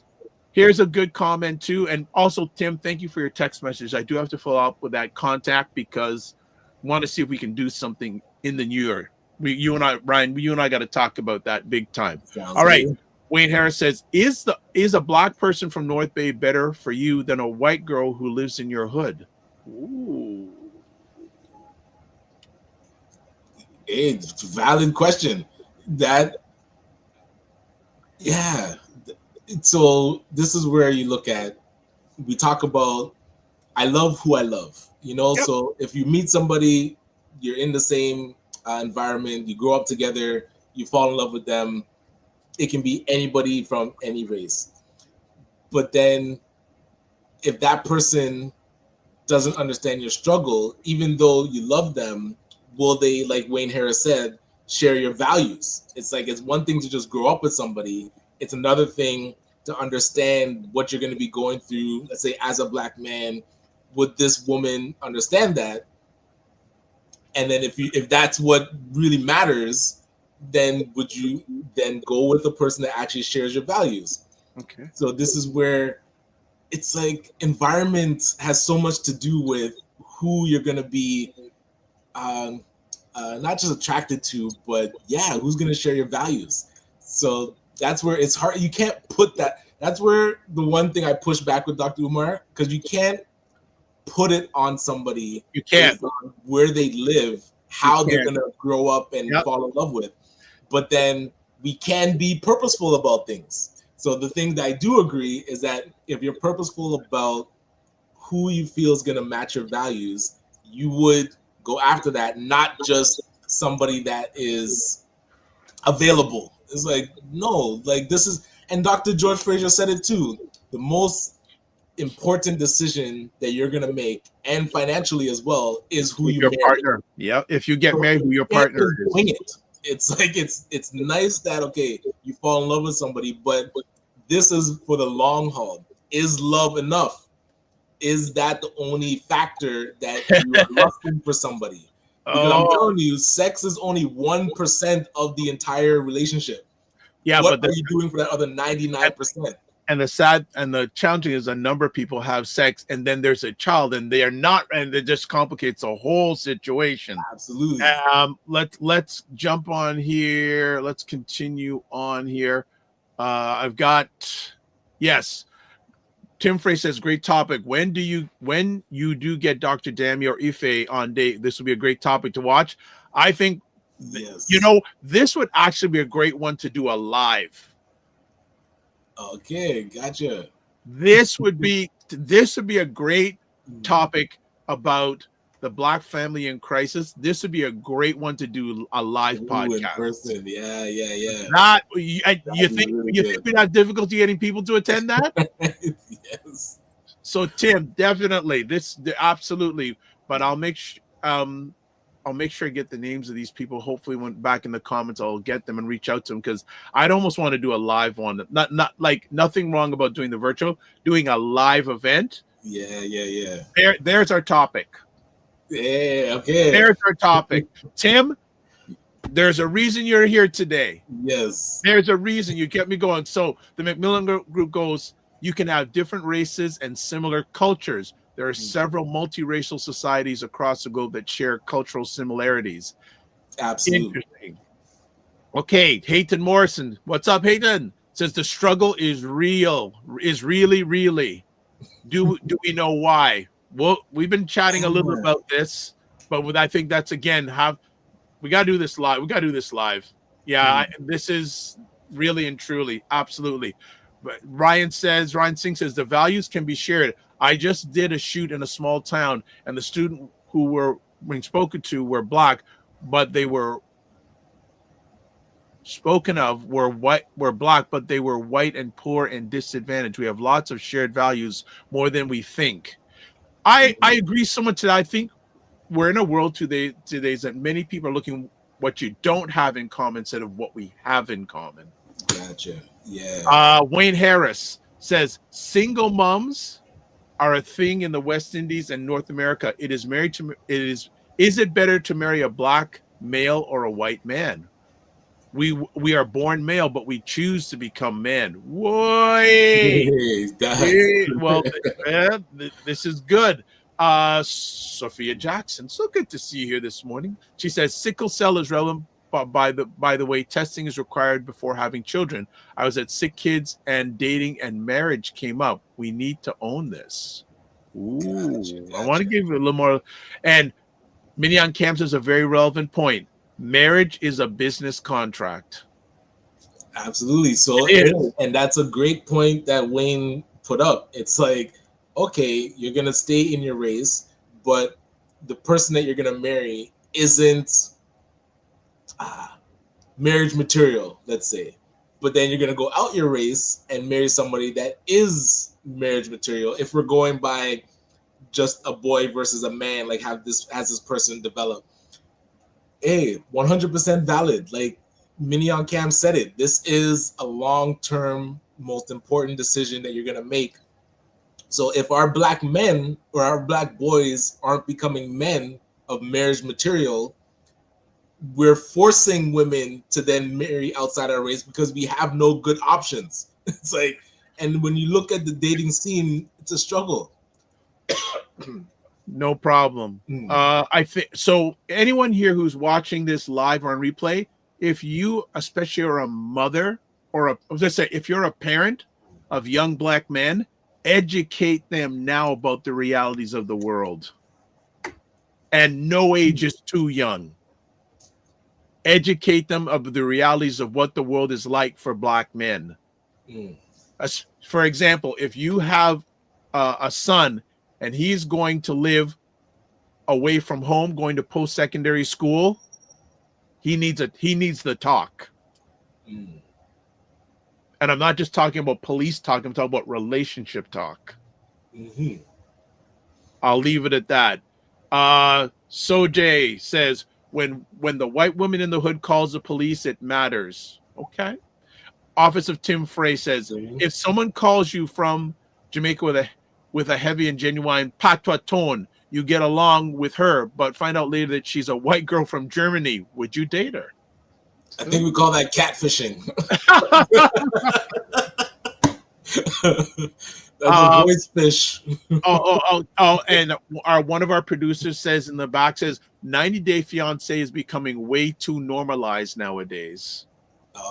here's a good comment too. And also, Tim, thank you for your text message. I do have to follow up with that contact because I want to see if we can do something in the new year. You and I got to talk about that big time. Sounds all right. good. Wayne Harris says, is a Black person from North Bay better for you than a white girl who lives in your hood? Ooh. It's a valid question. So this is where you look at, we talk about, I love who I love, Yep. So if you meet somebody, you're in the same environment, you grow up together, you fall in love with them, it can be anybody from any race. But then if that person doesn't understand your struggle, even though you love them, will they, like Wayne Harris said, share your values? It's like, it's one thing to just grow up with somebody. It's another thing to understand what you're going to be going through. Let's say as a Black man, would this woman understand that? And then if that's what really matters, then would you then go with the person that actually shares your values? Okay. So this is where it's like environment has so much to do with who you're going to be not just attracted to, but who's going to share your values. So that's where it's hard. You can't put that. That's where the one thing I push back with Dr. Umar, because you can't put it on somebody. You can't. Based on where they live, how they're going to grow up and fall in love with. But then we can be purposeful about things. So the thing that I do agree is that if you're purposeful about who you feel is going to match your values, you would go after that, not just somebody that is available. It's like, no, like this is, and Dr. George Fraser said it too, the most important decision that you're going to make, and financially as well, is who you your marry. partner. Yeah, if you get married, who your partner is. Wing it. It's like, it's nice that, okay, you fall in love with somebody, but this is for the long haul. Is love enough? Is that the only factor that you are lusting for somebody? Because I'm telling you, sex is only 1% of the entire relationship. Yeah, what but are you doing for that other 99%? And the challenging is a number of people have sex and then there's a child and they are not, and it just complicates the whole situation. Absolutely. Let's jump on here. Let's continue on here. I've got, yes. Tim Frey says, great topic. When you do get Dr. Dami or Ife on date, this will be a great topic to watch. I think, this would actually be a great one to do a live. Okay, gotcha. This would be a great topic about the Black family in crisis. This would be a great one to do a live podcast. In person. Yeah. You think we'd have difficulty getting people to attend that? Yes. So Tim, definitely absolutely. But I'll make sure I get the names of these people. Hopefully, when back in the comments, I'll get them and reach out to them because I'd almost want to do a live one. Not like nothing wrong about doing the virtual, doing a live event. Yeah. There's our topic. Yeah, okay. There's our topic. Tim, there's a reason you're here today. Yes. There's a reason you kept me going. So the Macmillan Group goes, you can have different races and similar cultures. There are several multiracial societies across the globe that share cultural similarities. Absolutely. Interesting. Okay, Hayton Morrison. What's up, Hayton? Says the struggle is real, is really, really. Do we know why? Well, we've been chatting a little about this, but I think that's again we got to do this live. Yeah, this is really and truly, absolutely. But Ryan Singh says the values can be shared. I just did a shoot in a small town, and the student who were being spoken to were Black, but they were spoken of were Black, but they were white and poor and disadvantaged. We have lots of shared values, more than we think. I agree somewhat to that. I think we're in a world today that many people are looking what you don't have in common instead of what we have in common. Gotcha. Yeah. Wayne Harris says single moms are a thing in the West Indies and North America. Is it better to marry a black male or a white man? We are born male, but we choose to become men. Whoa! Well, this is good. Sophia Jackson, so good to see you here this morning. She says sickle cell is relevant. By the way, testing is required before having children. I was at Sick Kids and dating and marriage came up. We need to own this. Ooh, gotcha. I want to give you a little more. And Mignon Camps is a very relevant point. Marriage is a business contract. Absolutely. So, and that's a great point that Wayne put up. It's like, okay, you're going to stay in your race, but the person that you're going to marry isn't marriage material, let's say. But then you're going to go out your race and marry somebody that is marriage material. If we're going by just a boy versus a man, like has this person develop. Hey, 100% valid. Like Mignon Cam said it. This is a long-term, most important decision that you're going to make. So if our black men or our black boys aren't becoming men of marriage material, we're forcing women to then marry outside our race because we have no good options. It's like, and when you look at the dating scene, it's a struggle. No problem. I think so. Anyone here who's watching this live or on replay, if you especially are a mother or if you're a parent of young black men, educate them now about the realities of the world. And no age is too young. Educate them of the realities of what the world is like for black men. For example, if you have a son and he's going to live away from home, going to post-secondary school, he needs the talk. And I'm not just talking about police talk, I'm talking about relationship talk. I'll leave it at that. Sojay says, when the white woman in the hood calls the police, it matters. Okay. Office of Tim Frey says, if someone calls you from Jamaica with a heavy and genuine patois tone, you get along with her, but find out later that she's a white girl from Germany. Would you date her? I think we call that catfishing. That's a voice fish. And one of our producers says in the back says 90 Day Fiancé is becoming way too normalized nowadays.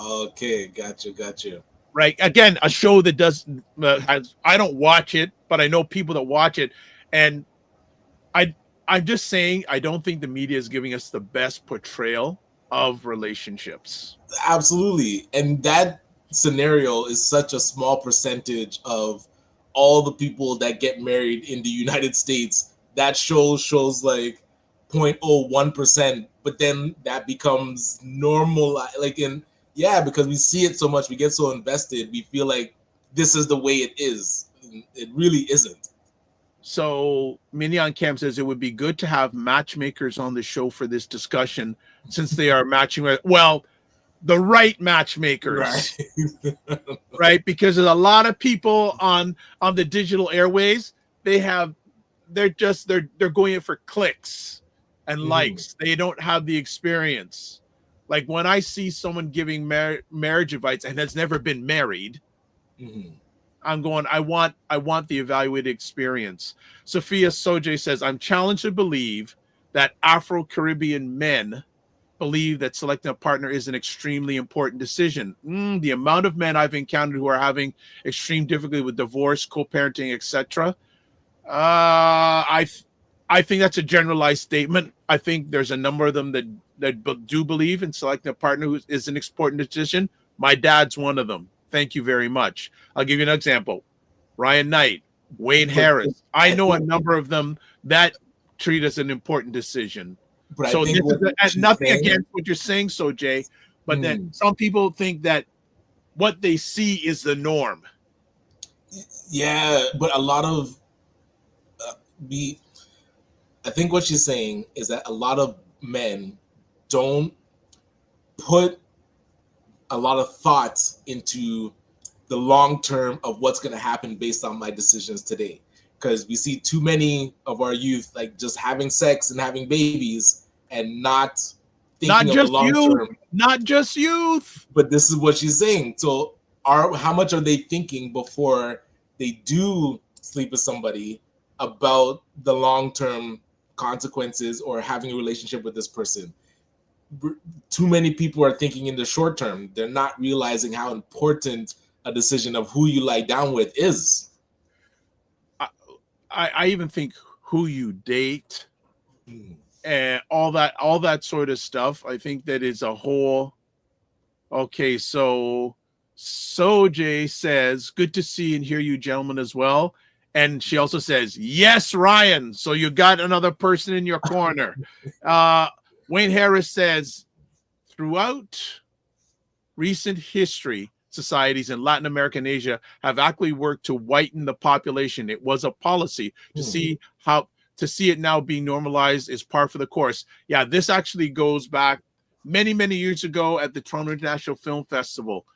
Okay, gotcha. Right. Again, a show that I don't watch it, but I know people that watch it, and I'm just saying I don't think the media is giving us the best portrayal of relationships. Absolutely. And that scenario is such a small percentage of all the people that get married in the United States. That shows like 0.01%, but then that becomes normal. Because we see it so much, we get so invested, we feel like this is the way it is. It really isn't. So Mignon Cam says it would be good to have matchmakers on the show for this discussion, since they are matching the right matchmakers, right? Because there's a lot of people on the digital airways. They're going in for clicks and likes. They don't have the experience. Like when I see someone giving marriage advice and has never been married, I'm going, I want the evaluated experience. Sophia Sojay says, I'm challenged to believe that Afro Caribbean men believe that selecting a partner is an extremely important decision. The amount of men I've encountered who are having extreme difficulty with divorce, co-parenting, etc. I think that's a generalized statement. I think there's a number of them that do believe in selecting a partner who is an important decision. My dad's one of them. Thank you very much. I'll give you an example. Ryan Knight, Wayne Harris. I know a number of them that treat as an important decision. But so this is nothing against what you're saying, Sojay, but then some people think that what they see is the norm. Yeah, but a lot of I think what she's saying is that a lot of men don't put a lot of thoughts into the long term of what's going to happen based on my decisions today. Because we see too many of our youth like just having sex and having babies and not Not thinking of the just long youth, term. not just youth. But this is what she's saying. So how much are they thinking before they do sleep with somebody about the long term consequences or having a relationship with this person? Too many people are thinking in the short term. They're not realizing how important a decision of who you lie down with is. I even think who you date and all that sort of stuff. I think that is a whole. Okay, so Jay says, good to see and hear you gentlemen as well. And she also says, yes, Ryan. So you got another person in your corner. Wayne Harris says, throughout recent history, societies in Latin America and Asia have actually worked to whiten the population. It was a policy to see it now being normalized is par for the course. Yeah, this actually goes back many, many years ago at the Toronto International Film Festival.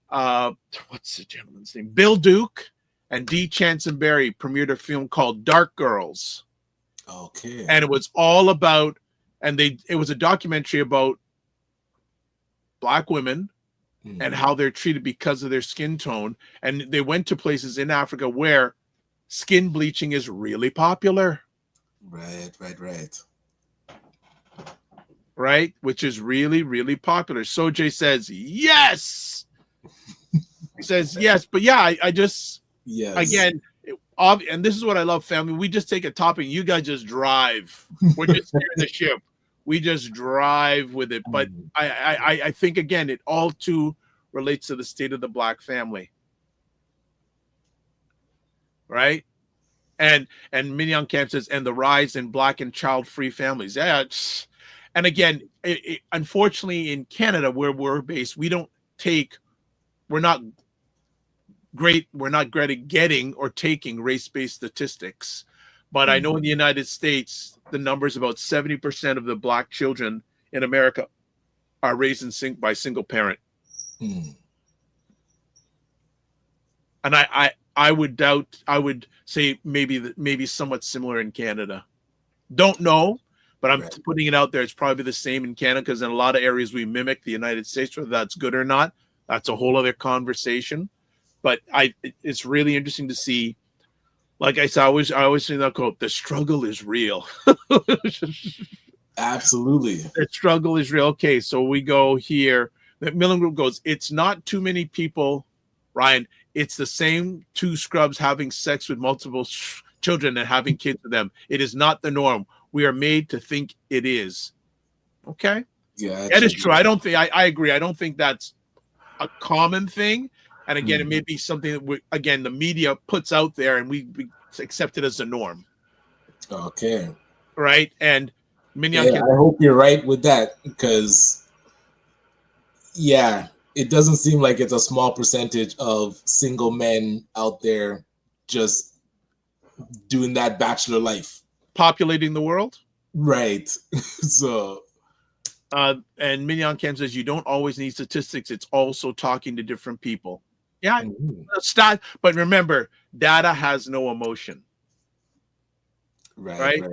What's the gentleman's name? Bill Duke and Dee Chansonberry premiered a film called Dark Girls. Okay. And it was all about, it was a documentary about Black women and how they're treated because of their skin tone. And they went to places in Africa where skin bleaching is really popular. Right? Which is really, really popular. Sojay says, yes! He says, yes. But yeah, I just, again, and this is what I love, family. We just take a topic. You guys just drive. We're just steering the ship. We just drive with it. But I think, again, it all too relates to the state of the Black family. Right? And Mignon Camp says, and the rise in Black and child-free families. Yeah. And again, unfortunately, in Canada, where we're based, we're not great at getting or taking race-based statistics. But I know in the United States, the numbers, about 70% of the Black children in America are raised by single parent. And I would say maybe somewhat similar in Canada. Don't know, but I'm putting it out there. It's probably the same in Canada, because in a lot of areas we mimic the United States. Whether that's good or not, that's a whole other conversation. But it's really interesting to see. Like I said, I always say that quote: "The struggle is real." Absolutely, the struggle is real. Okay, so we go here. The Millen Group goes, it's not too many people, Ryan. It's the same two scrubs having sex with multiple children and having kids with them. It is not the norm. We are made to think it is. Okay. Yeah, that is true. I don't think I agree. I don't think that's a common thing. And again, it may be something that the media puts out there and we accept it as the norm. Okay. Right. And I hope you're right with that, because it doesn't seem like it's a small percentage of single men out there just doing that bachelor life. Populating the world. Right. So. And Mignon Cam says, you don't always need statistics. It's also talking to different people. Yeah. But remember, data has no emotion. Right?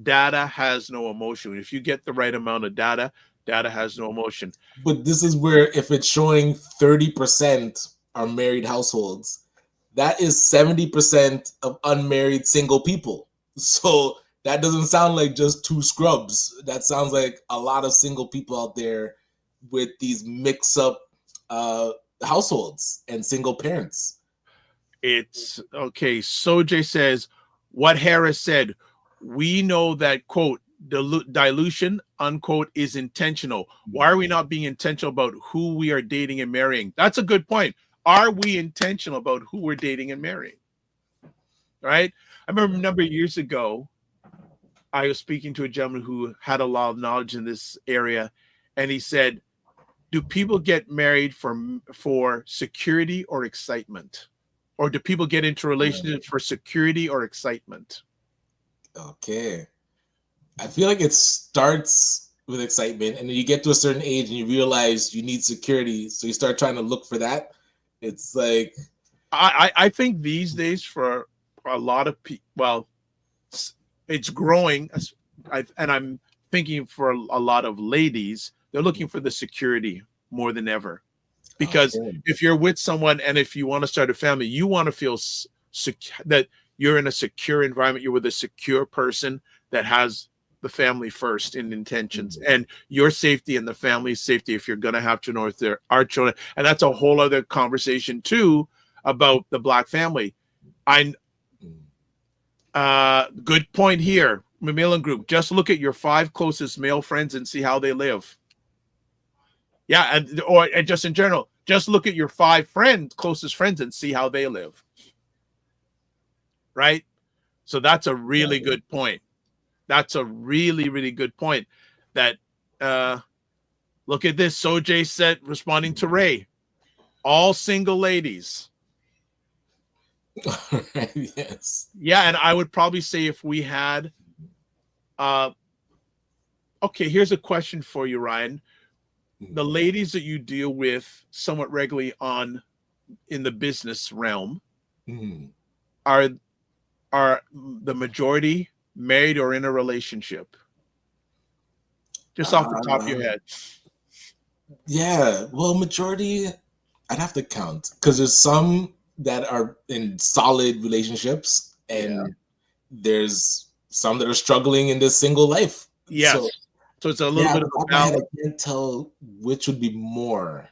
Data has no emotion. If you get the right amount of data has no emotion. But this is where, if it's showing 30% are married households, that is 70% of unmarried single people. So that doesn't sound like just two scrubs. That sounds like a lot of single people out there with these mix-up households and single parents. It's okay. Sojay says, what Harris said, we know that, quote, dilution, unquote, is intentional. Why are we not being intentional about who we are dating and marrying? That's a good point. Are we intentional about who we're dating and marrying? Right? I remember a number of years ago, I was speaking to a gentleman who had a lot of knowledge in this area, and he said, do people get married for security or excitement? Or do people get into relationships for security or excitement? Okay. I feel like it starts with excitement, and then you get to a certain age and you realize you need security, so you start trying to look for that. It's like I think these days for a lot of people, well, it's growing, and I'm thinking for a lot of ladies, they're looking for the security more than ever. Because if you're with someone and if you want to start a family, you want to feel that you're in a secure environment. You're with a secure person that has the family first in intentions, and your safety and the family's safety if you're going to have children or if there are children. And that's a whole other conversation too about the Black family. Good point here, Macmillan Group. Just look at your 5 closest male friends and see how they live. Yeah, and just in general, just look at your 5 closest friends and see how they live. Right? So that's a really good point. That's a really, really good point. That look at this. Sojay said, responding to Ray, all single ladies. yes. Yeah, and I would probably say if we had okay, here's a question for you, Ryan. The ladies that you deal with somewhat regularly in the business realm, are the majority married or in a relationship? Just off the top of your head. Yeah, well, majority, I'd have to count, because there's some that are in solid relationships, and there's some that are struggling in this single life. Yes. So it's a little bit of a balance. I can't tell which would be more.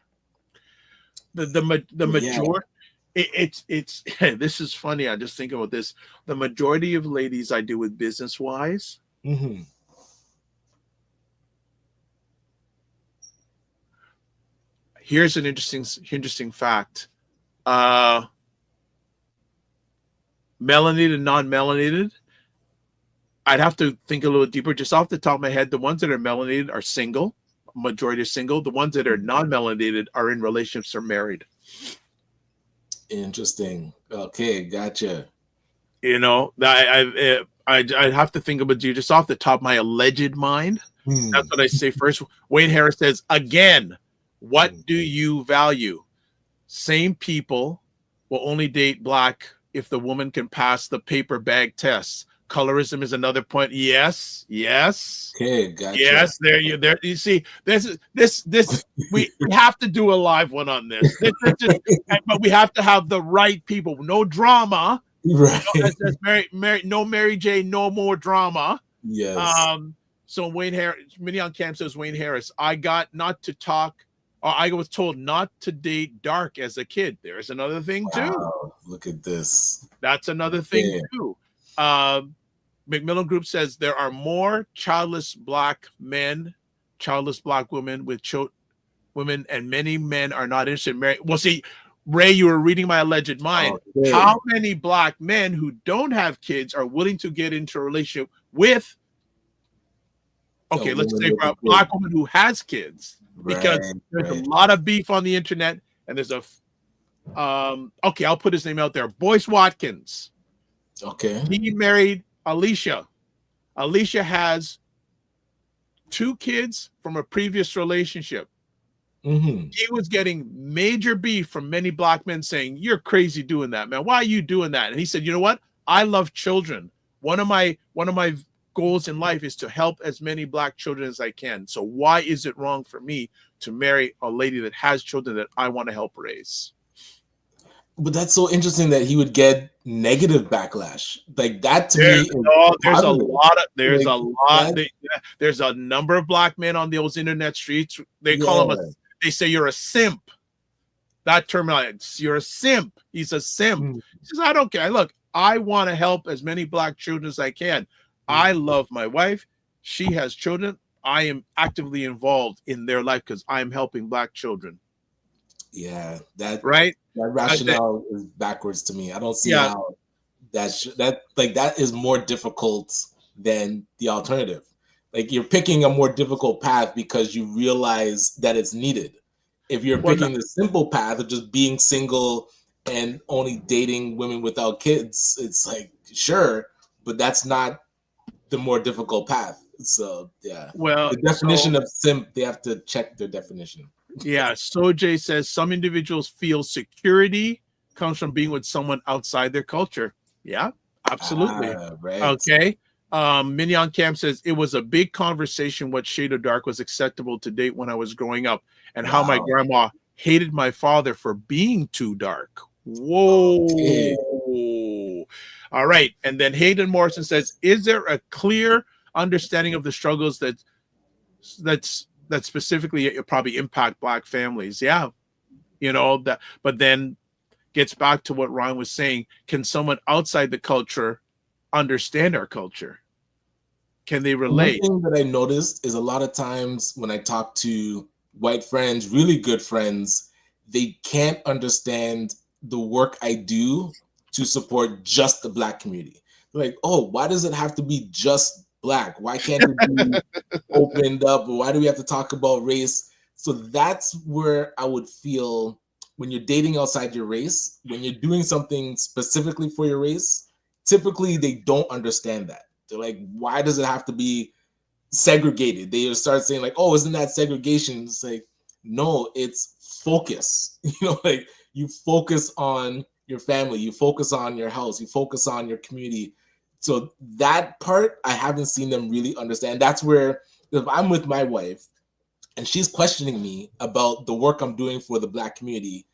The majority. It's this is funny. I just think about this. The majority of ladies I do with business wise, here's an interesting fact. Melanated, non-melanated. I'd have to think a little deeper. Just off the top of my head, the ones that are melanated are single. Majority are single. The ones that are non-melanated are in relationships or married. Interesting. Okay, gotcha. You know, I'd have to think about you just off the top of my alleged mind. That's what I say first. Wayne Harris says, again, what do you value? Same people will only date Black if the woman can pass the paper bag test. Colorism is another point. Yes. Okay, gotcha. Yes, there you see, this we have to do a live one on this. But we have to have the right people. No drama. Right. No Mary J, no more drama. Yes. So Wayne Harris, Mini on Camp says, Wayne Harris, I was told not to date dark as a kid. There's another thing too. Look at this. That's another thing too. Macmillan Group says there are more childless Black men, childless Black women with women, and many men are not interested in marriage. Well, see, Ray, you were reading my alleged mind. Okay. How many Black men who don't have kids are willing to get into a relationship with, let's say for a Black woman who has kids? Because there's a lot of beef on the internet, and there's I'll put his name out there. Boyce Watkins. Okay. He married Alicia. Alicia has 2 kids from a previous relationship. He was getting major beef from many Black men saying, "You're crazy doing that, man. Why are you doing that?" And he said, "You know what? I love children. One of my goals in life is to help as many Black children as I can. So why is it wrong for me to marry a lady that has children that I want to help raise?" But that's so interesting that he would get negative backlash like that. To me, there's a number of Black men on those internet streets. They call him they say you're a simp. That terminology, you're a simp. He's a simp. He says, I don't care. Look, I want to help as many Black children as I can. I love my wife. She has children. I am actively involved in their life because I'm helping Black children. Yeah, that rationale is backwards to me. I don't see how that is more difficult than the alternative. Like, you're picking a more difficult path because you realize that it's needed. If you're picking the simple path of just being single and only dating women without kids, it's like, sure, but that's not the more difficult path. So yeah, Well, the definition of simp, they have to check their definition. yeah. Sojay says some individuals feel security comes from being with someone outside their culture. Yeah, absolutely. Right. Okay. Mignon Camp says it was a big conversation what shade of dark was acceptable to date when I was growing up, and how my grandma hated my father for being too dark. Whoa. Okay. All right. And then Hayden Morrison says, is there a clear understanding of the struggles that specifically probably impact Black families? Yeah. You know, that, but then gets back to what Ryan was saying. Can someone outside the culture understand our culture? Can they relate? One thing that I noticed is a lot of times when I talk to white friends, really good friends, they can't understand the work I do to support just the Black community. They're like, oh, why does it have to be just Black? Why can't it be opened up? Why do we have to talk about race? So that's where I would feel when you're dating outside your race, when you're doing something specifically for your race, typically they don't understand that. They're like, why does it have to be segregated? They start saying like, oh, isn't that segregation? It's like, no, it's focus. You know, like you focus on your family, you focus on your house, you focus on your community. So that part, I haven't seen them really understand. That's where if I'm with my wife and she's questioning me about the work I'm doing for the Black community,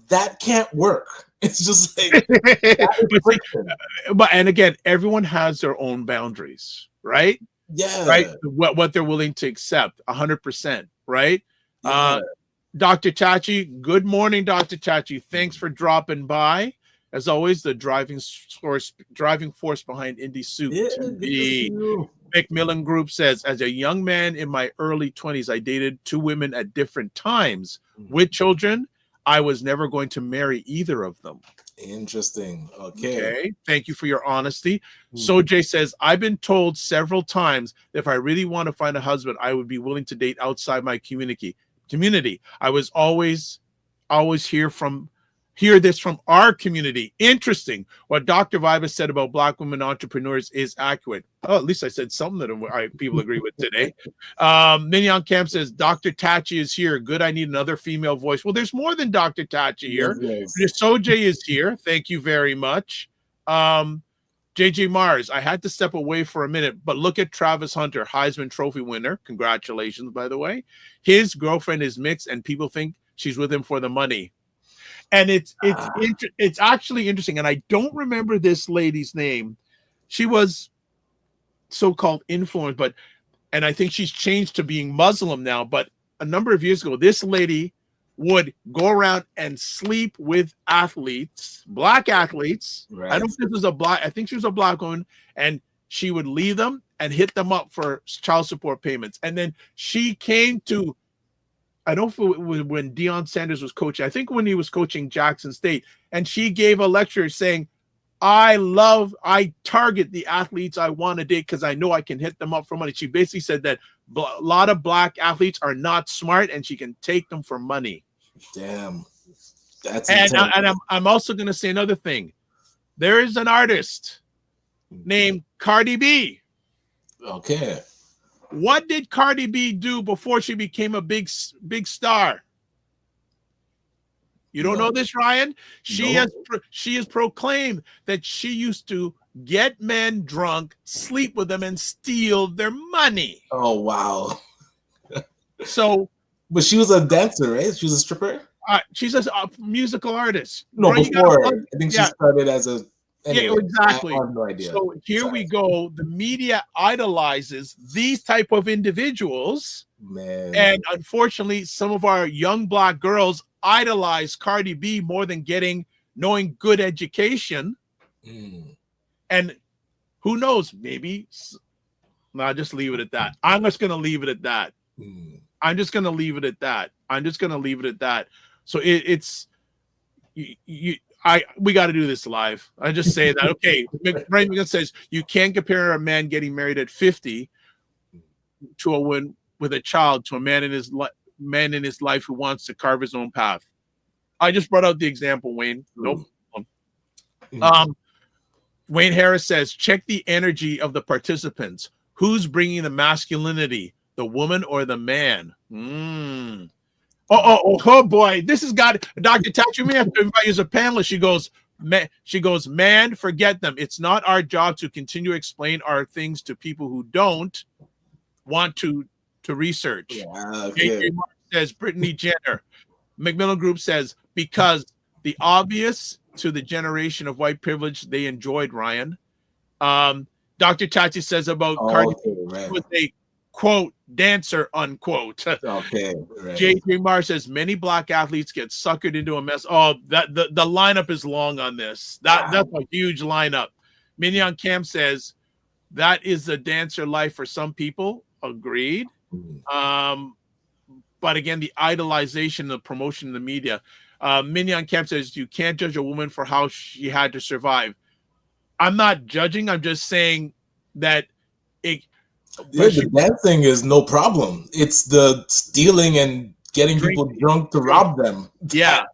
that can't work. It's just like, but and again, everyone has their own boundaries, right? Yeah. Right. What they're willing to accept, 100%, right? Yeah. Dr. Chachi, good morning, Dr. Chachi. Thanks for dropping by. As always, the driving force behind Indie Soup. The Macmillan Group says, as a young man in my early 20s, I dated 2 women at different times with children. I was never going to marry either of them. Interesting. Okay. Thank you for your honesty. Sojay says, I've been told several times that if I really want to find a husband, I would be willing to date outside my community. I was always hear this from our community. Interesting. What Dr. Viva said about Black women entrepreneurs is accurate. Oh, at least I said something that people agree with today. Mignon Camp says, Dr. Tachi is here. Good, I need another female voice. Well, there's more than Dr. Tachi here. Yes. Sojay is here. Thank you very much. JJ Mars, I had to step away for a minute, but look at Travis Hunter, Heisman Trophy winner. Congratulations, by the way. His girlfriend is mixed, and people think she's with him for the money. And it's actually interesting, and I don't remember this lady's name. She was so-called influenced, and I think she's changed to being Muslim now. But a number of years ago, this lady would go around and sleep with athletes, Black athletes. Right. I don't think this was I think she was a Black woman, and she would leave them and hit them up for child support payments. And then she came to, I don't know when Deion Sanders was coaching, I think when he was coaching Jackson State, and she gave a lecture saying, I target the athletes I want to date because I know I can hit them up for money. She basically said that a lot of Black athletes are not smart and she can take them for money. Damn. That's I'm also going to say another thing. There is an artist named Cardi B. Okay. What did Cardi B do before she became a big star? You don't know this, Ryan? She has proclaimed that she used to get men drunk, sleep with them, and steal their money. Oh, wow. So, but she was a dancer, right? She was a stripper? She's a musical artist. No, before. I think she started as a... Anyway, yeah, exactly. I have no idea. So here we go. The media idolizes these type of individuals. Man. And unfortunately, some of our young Black girls idolize Cardi B more than knowing good education. And who knows, maybe I'll just leave it at that. I'm just going to leave it at that. I'm just going to leave it at that. So we got to do this live. I just say that. Okay. Brian McGinn says you can't compare a man getting married at 50 to a woman with a child to a man in his life who wants to carve his own path. I just brought out the example, Wayne. Nope. Wayne Harris says, check the energy of the participants. Who's bringing the masculinity, the woman or the man? Oh boy, this has got Dr. Thatcher. We have to invite you as a panelist. She goes, man, forget them. It's not our job to continue to explain our things to people who don't want to research. Yeah, okay. Mark says Brittany Jenner. Macmillan Group says because the obvious to the generation of white privilege they enjoyed, Ryan. Dr. Tachi says about Cardi B was a quote dancer unquote. Okay, right. JJ Marr says many black athletes get suckered into a mess. Oh, that the lineup is long on this. That's a huge lineup. Mignon Cam says that is the dancer life for some people. Agreed. But again, the idolization, the promotion in the media. Mignon Cam says you can't judge a woman for how she had to survive. I'm not judging. I'm just saying that it. Yeah, the dancing is no problem. It's the stealing and getting people drunk to rob them. Yeah.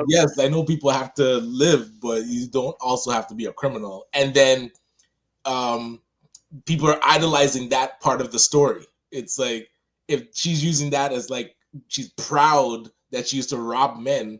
Yes, I know people have to live, but you don't also have to be a criminal. And then people are idolizing that part of the story. It's like if she's using that as like she's proud that she used to rob men,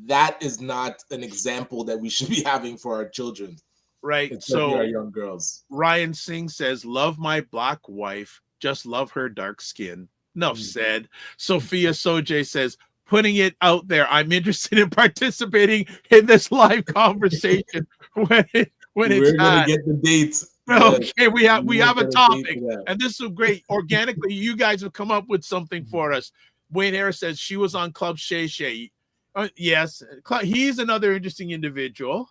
that is not an example that we should be having for our children. Right. So our young girls. Ryan Singh says, love my black wife, just love her dark skin. Enough said. Sophia Soje says, putting it out there, I'm interested in participating in this live conversation when we're gonna get the dates. Okay, we have a topic, and this is great. Organically, you guys have come up with something for us. Wayne Harris says she was on Club Shay Shay. Yes, he's another interesting individual.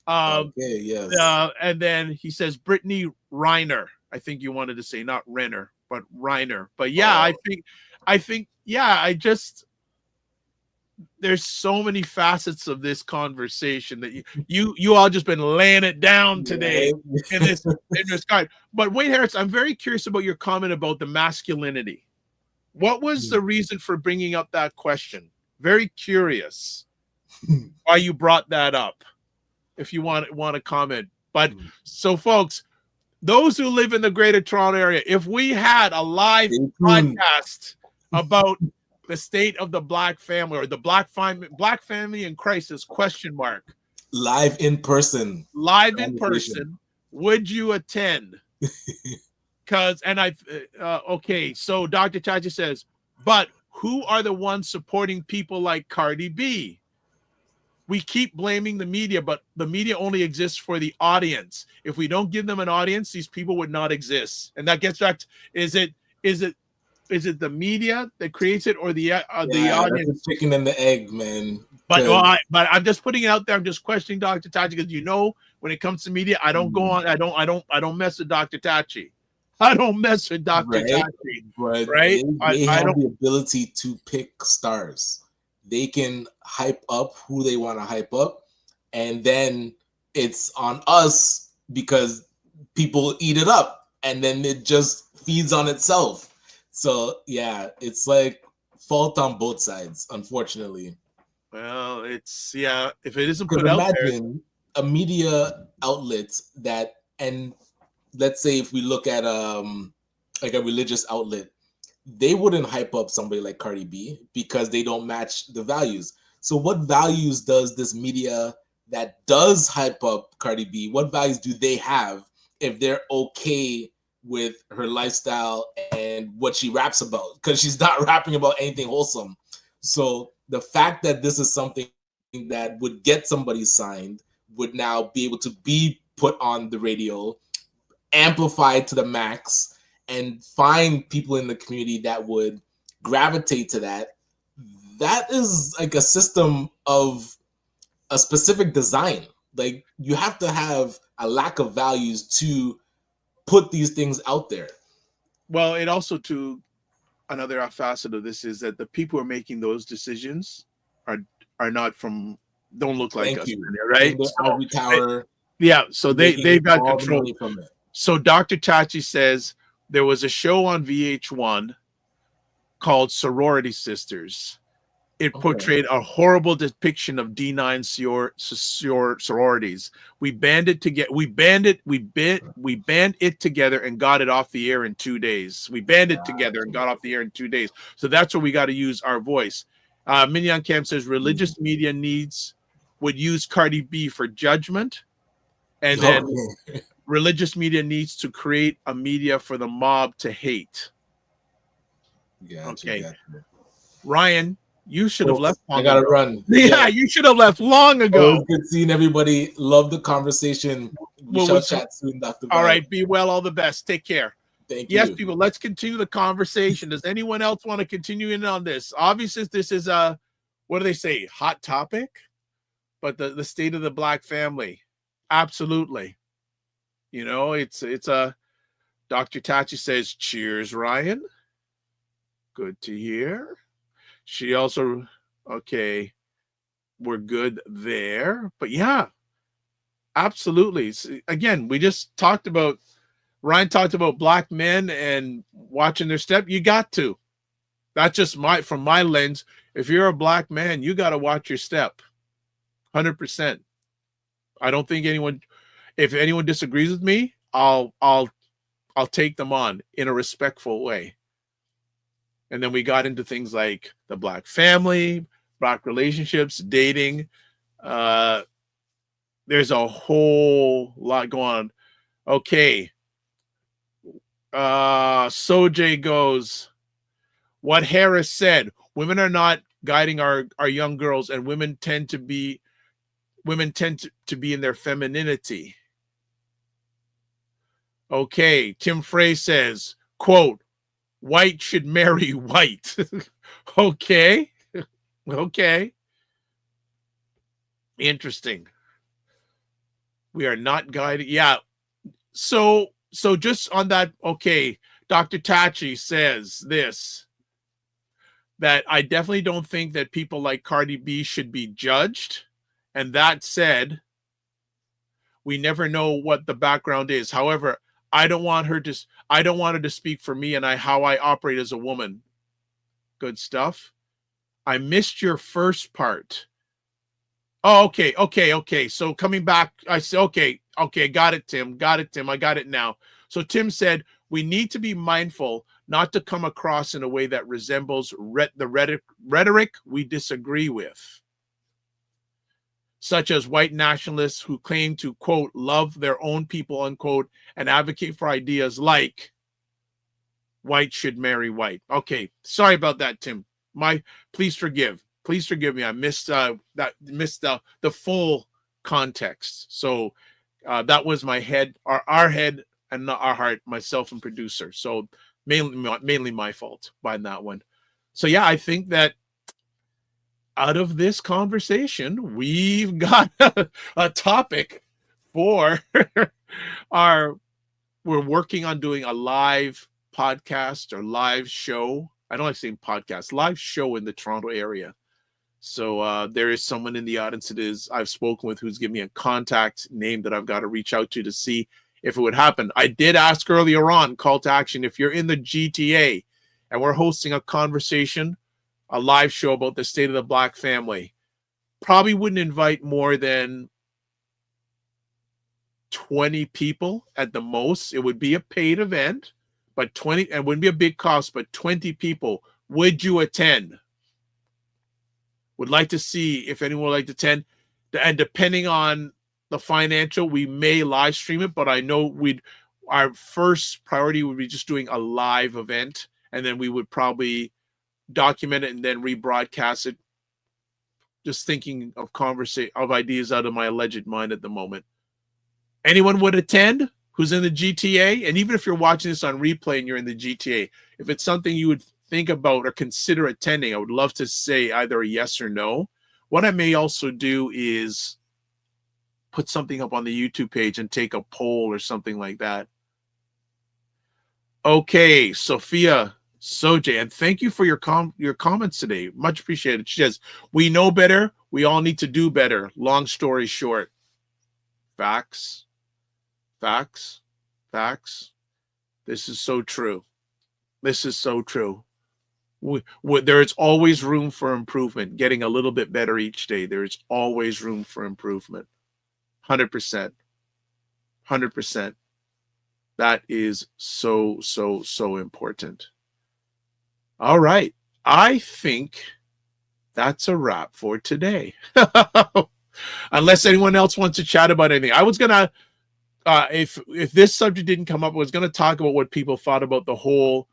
Okay, yes. And then he says Brittany Reiner. I think you wanted to say not Renner, but Reiner. But yeah, I think I just there's so many facets of this conversation that you all just been laying it down today in this card. But Wayne Harris, I'm very curious about your comment about the masculinity. What was the reason for bringing up that question? Very curious why you brought that up. If you want to comment. But so folks, those who live in the Greater Toronto area, if we had a live podcast about the state of the black family or the black family in crisis question mark, live in person, would you attend? Because okay, so Dr. Taji says, but who are the ones supporting people like Cardi B? We keep blaming the media, but the media only exists for the audience. If we don't give them an audience, these people would not exist. And that gets back to, is it the media that creates it or the audience? That's the chicken and the egg, man. But I'm just putting it out there. I'm just questioning Dr. Tachi because when it comes to media, I don't go on. I don't mess with Dr. Tachi. I don't mess with Dr. Tachi. But right? They have the ability to pick stars. They can hype up who they want to hype up, and then it's on us because people eat it up, and then it just feeds on itself. So yeah, it's like fault on both sides, unfortunately. Well, if it isn't put out there, imagine a media outlet that, and let's say if we look at like a religious outlet, they wouldn't hype up somebody like Cardi B because they don't match the values. So what values does this media that does hype up Cardi B, what values do they have if they're okay with her lifestyle and what she raps about? Because she's not rapping about anything wholesome. So the fact that this is something that would get somebody signed would now be able to be put on the radio, amplified to the max, and find people in the community that would gravitate to that. That is like a system of a specific design. Like you have to have a lack of values to put these things out there. Well, it also to another facet of this is that the people who are making those decisions are not don't look like us, right? Ivory Tower. Yeah, so they've got control from it. So Dr. Tachi says there was a show on VH1 called Sorority Sisters, It Okay. portrayed a horrible depiction of D9 sororities. We banned it together. We banned it together and got it off the air in 2 days. We banned it together and got off the air in 2 days. So that's where we got to use our voice. Mignon Camp says religious media would use Cardi B for judgment, and then religious media needs to create a media for the mob to hate. Gotcha. Ryan, you should have left long I gotta ago. run. Yeah, you should have left long It ago. was good seeing everybody. Love the conversation. We shall chat soon, Dr. All Vibe. right, be well, all the best. Take care. Thank you. Yes, people, let's continue the conversation. Does anyone else want to continue in on this? Obviously, this is a, what do they say, hot topic? But the state of the Black family, absolutely. You know, it's a, Dr. Tachi says, cheers, Ryan. Good to hear. She also, okay, we're good there. But yeah, absolutely. Again, we just talked about, Ryan talked about Black men and watching their step. You got to. That's just from my lens. If you're a Black man, you got to watch your step. 100%. I don't think if anyone disagrees with me, I'll take them on in a respectful way. And then we got into things like the Black family, Black relationships, dating. There's a whole lot going on. Okay. Sojay goes, what Harris said, women are not guiding our young girls, and women tend to be in their femininity. Okay. Tim Frey says, quote, white should marry white. Okay. Okay. Interesting. We are not guiding. Yeah. So just on that, okay, Dr. Tachi says this, that I definitely don't think that people like Cardi B should be judged. And that said, we never know what the background is. However, I don't want her to speak for me and how I operate as a woman. Good stuff. I missed your first part. Oh, okay. So coming back, I said, okay, got it, Tim. I got it now. So Tim said, we need to be mindful not to come across in a way that resembles the rhetoric we disagree with, such as white nationalists who claim to, quote, love their own people, unquote, and advocate for ideas like white should marry white. Okay, sorry about that, Tim. Please forgive me. I missed the full context. So that was my head, our head, and not our heart, myself and producer. So mainly my fault by that one. So yeah, I think that out of this conversation, we've got a topic for we're working on doing a live podcast or live show. I don't like saying podcast, live show in the Toronto area. So there is someone in the audience I've spoken with who's given me a contact name that I've got to reach out to see if it would happen. I did ask earlier on, call to action, if you're in the GTA and we're hosting a conversation, a live show about the state of the Black family, probably wouldn't invite more than 20 people at the most. It would be a paid event, but 20, and wouldn't be a big cost, but 20 people. Would you attend? Would like to see if anyone would like to attend. And depending on the financial, we may live stream it, but I know our first priority would be just doing a live event, and then we would probably document it and then rebroadcast it. Just thinking of ideas out of my alleged mind at the moment. Anyone would attend who's in the GTA? And even if you're watching this on replay and you're in the GTA, if it's something you would think about or consider attending, I would love to say either a yes or no. What I may also do is put something up on the YouTube page and take a poll or something like that. Okay, Sophia Sojay, and thank you for your comments today. Much appreciated. She says, we know better. We all need to do better. Long story short. Facts. This is so true. There's always room for improvement, getting a little bit better each day. There's always room for improvement. 100%. 100%. That is so, so, so important. All right. I think that's a wrap for today. Unless anyone else wants to chat about anything. I was going to, if this subject didn't come up, I was going to talk about what people thought about the whole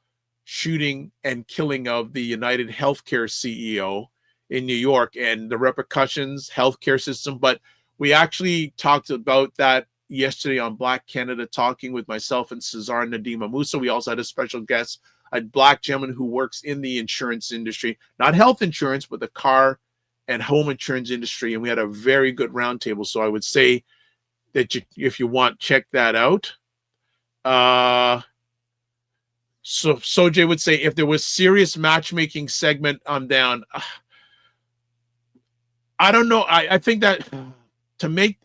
shooting and killing of the United Healthcare CEO in New York and the repercussions, healthcare system. But we actually talked about that yesterday on Black Canada Talking with myself and Cesar Nadima Musa. We also had a special guest, a Black gentleman who works in the insurance industry, not health insurance, but the car and home insurance industry. And we had a very good roundtable. So I would say that if you want, check that out. So Sojay would say, if there was serious matchmaking segment, I'm down. I don't know. I think that to make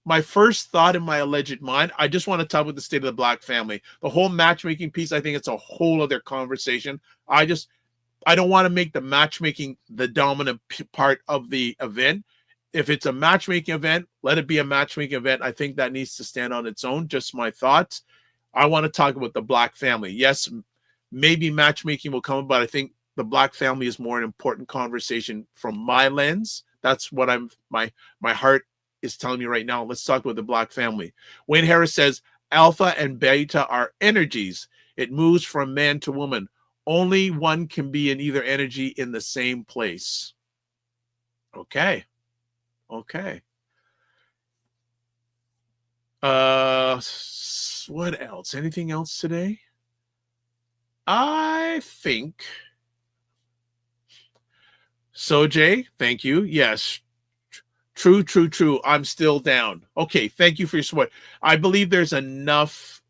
my first thought in my alleged mind, I just want to talk about the state of the Black family. The whole matchmaking piece, I think it's a whole other conversation. I don't want to make the matchmaking the dominant part of the event. If it's a matchmaking event, let it be a matchmaking event. I think that needs to stand on its own. Just my thoughts. I want to talk about the Black family. Yes, maybe matchmaking will come, but I think the Black family is more an important conversation from my lens. That's what my heart is telling me right now. Let's talk about the Black family. Wayne Harris says, alpha and beta are energies. It moves from man to woman. Only one can be in either energy in the same place. Okay. What else? Anything else today? I think Sojay, thank you. Yes. True. I'm still down. Okay, thank you for your support. I believe there's enough.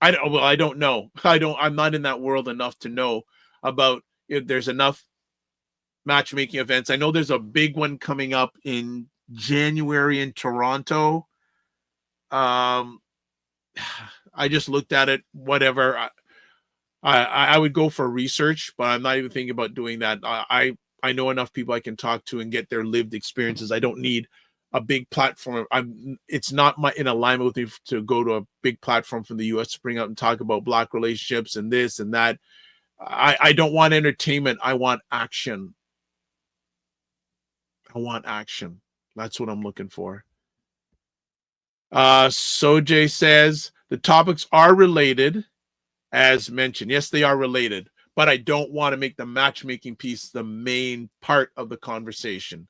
I don't know. I'm not in that world enough to know about if there's enough matchmaking events. I know there's a big one coming up in January in Toronto. I just looked at it, whatever. I would go for research, but I'm not even thinking about doing that. I know enough people I can talk to and get their lived experiences. I don't need a big platform. It's not in alignment with me to go to a big platform from the US to bring out and talk about Black relationships and this and that. I don't want entertainment. I want action. That's what I'm looking for. Sojay says the topics are related, as mentioned. Yes, they are related, but I don't want to make the matchmaking piece the main part of the conversation.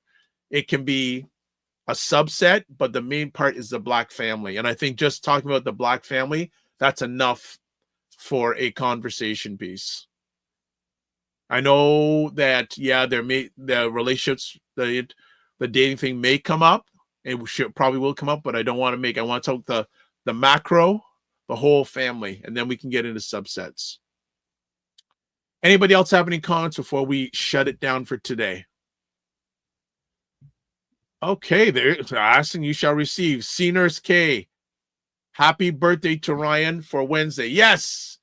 It can be a subset, but the main part is the Black family. And I think just talking about the Black family, that's enough for a conversation piece. I know that, the relationships, the dating thing may come up. It probably will come up, but I want to talk the macro, the whole family, and then we can get into subsets. Anybody else have any comments before we shut it down for today? Okay, they're asking, you shall receive. C Nurse K, happy birthday to Ryan for Wednesday. Yes,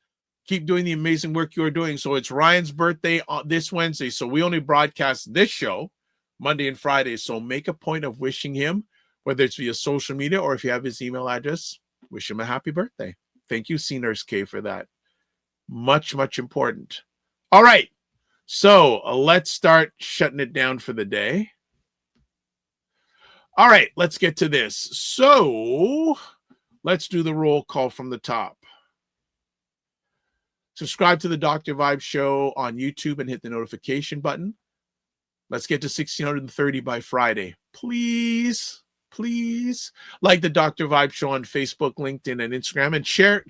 keep doing the amazing work you're doing. So it's Ryan's birthday this Wednesday. So we only broadcast this show Monday and Friday. So make a point of wishing him, whether it's via social media or if you have his email address, wish him a happy birthday. Thank you, C Nurse K, for that. Much, much important. All right. So let's start shutting it down for the day. All right, let's get to this. So let's do the roll call from the top. Subscribe to the Dr. Vibe Show on YouTube and hit the notification button. Let's get to 1,630 by Friday. Please like the Dr. Vibe Show on Facebook, LinkedIn, and Instagram, and share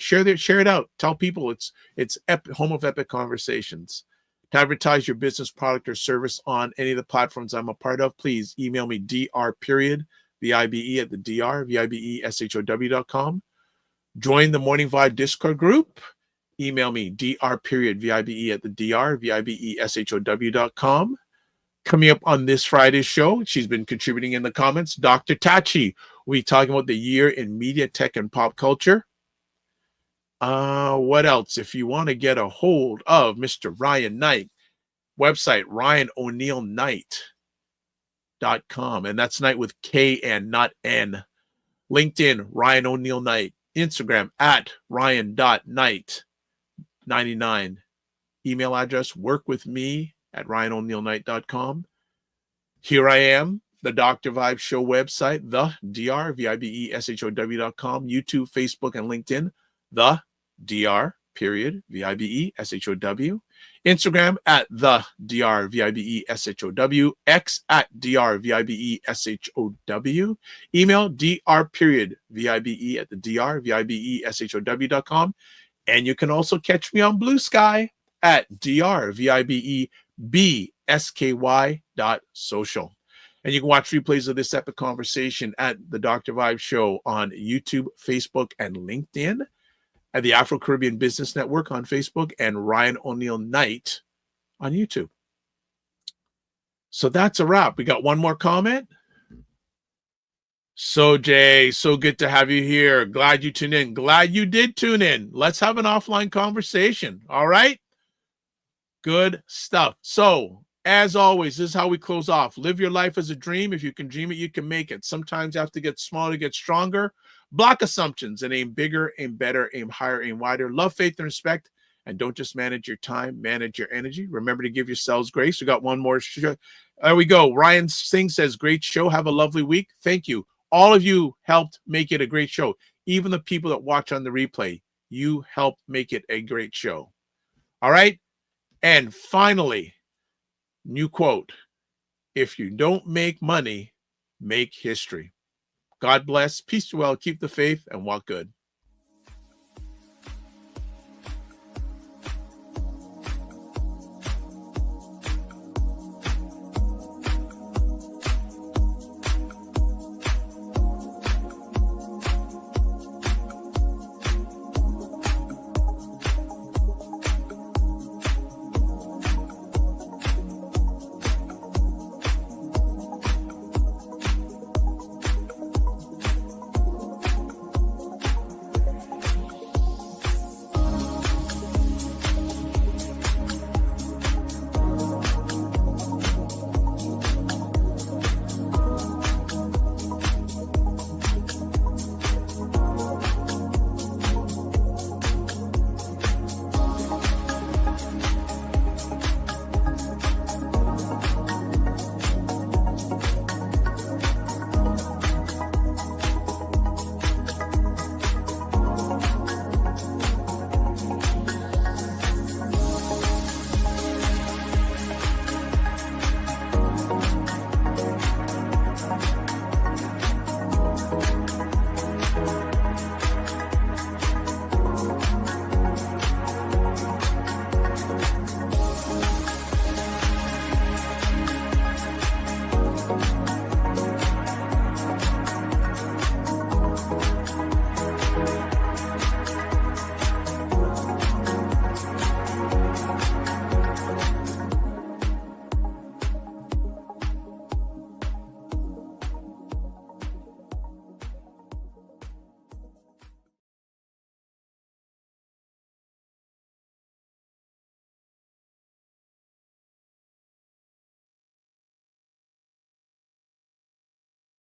it out. Tell people it's home of epic conversations. To advertise your business, product, or service on any of the platforms I'm a part of, please email me dr.vibe@vibeshow.com. Join the Morning Vibe Discord group. Email me dr.vibe@vibeshow.com. Coming up on this Friday's show, she's been contributing in the comments, Dr. Tachi. We'll be talking about the year in media, tech, and pop culture. What else? If you want to get a hold of Mr. Ryan Knight, website, RyanOneilKnight.com. And that's Knight with K-N, not N. LinkedIn, Ryan Oneil Knight. Instagram, at Ryan.Knight99. Email address, workwithme@RyanOneilKnight.com. Here I am, the Dr. Vibe Show website, the DR, VIBESHOW.com, YouTube, Facebook, and LinkedIn, the DR, period, VIBESHOW. Instagram at the DR, VIBESHOW. X at DR, VIBESHOW. Email DR, period, VIBE at the DR, VIBESHOW.com. And you can also catch me on Blue Sky at DR, VIBEBSKY.social. And you can watch replays of this epic conversation at the Dr. Vibe Show on YouTube, Facebook, and LinkedIn, at the Afro Caribbean Business Network on Facebook, and Ryan Oneil Knight on YouTube. So that's a wrap. We got one more comment. So, Jay, so good to have you here. Glad you tuned in. Glad you did tune in. Let's have an offline conversation. All right? Good stuff. So, as always, this is how we close off. Live your life as a dream. If you can dream it, you can make it. Sometimes you have to get smaller to get stronger. Block assumptions and aim bigger, aim better, aim higher, aim wider. Love, faith, and respect. And don't just manage your time, manage your energy. Remember to give yourselves grace. We got one more show. There we go. Ryan Singh says, great show. Have a lovely week. Thank you. All of you helped make it a great show. Even the people that watch on the replay, you helped make it a great show. All right? And finally, new quote, if you don't make money, make history. God bless, peace to well, keep the faith, and walk good.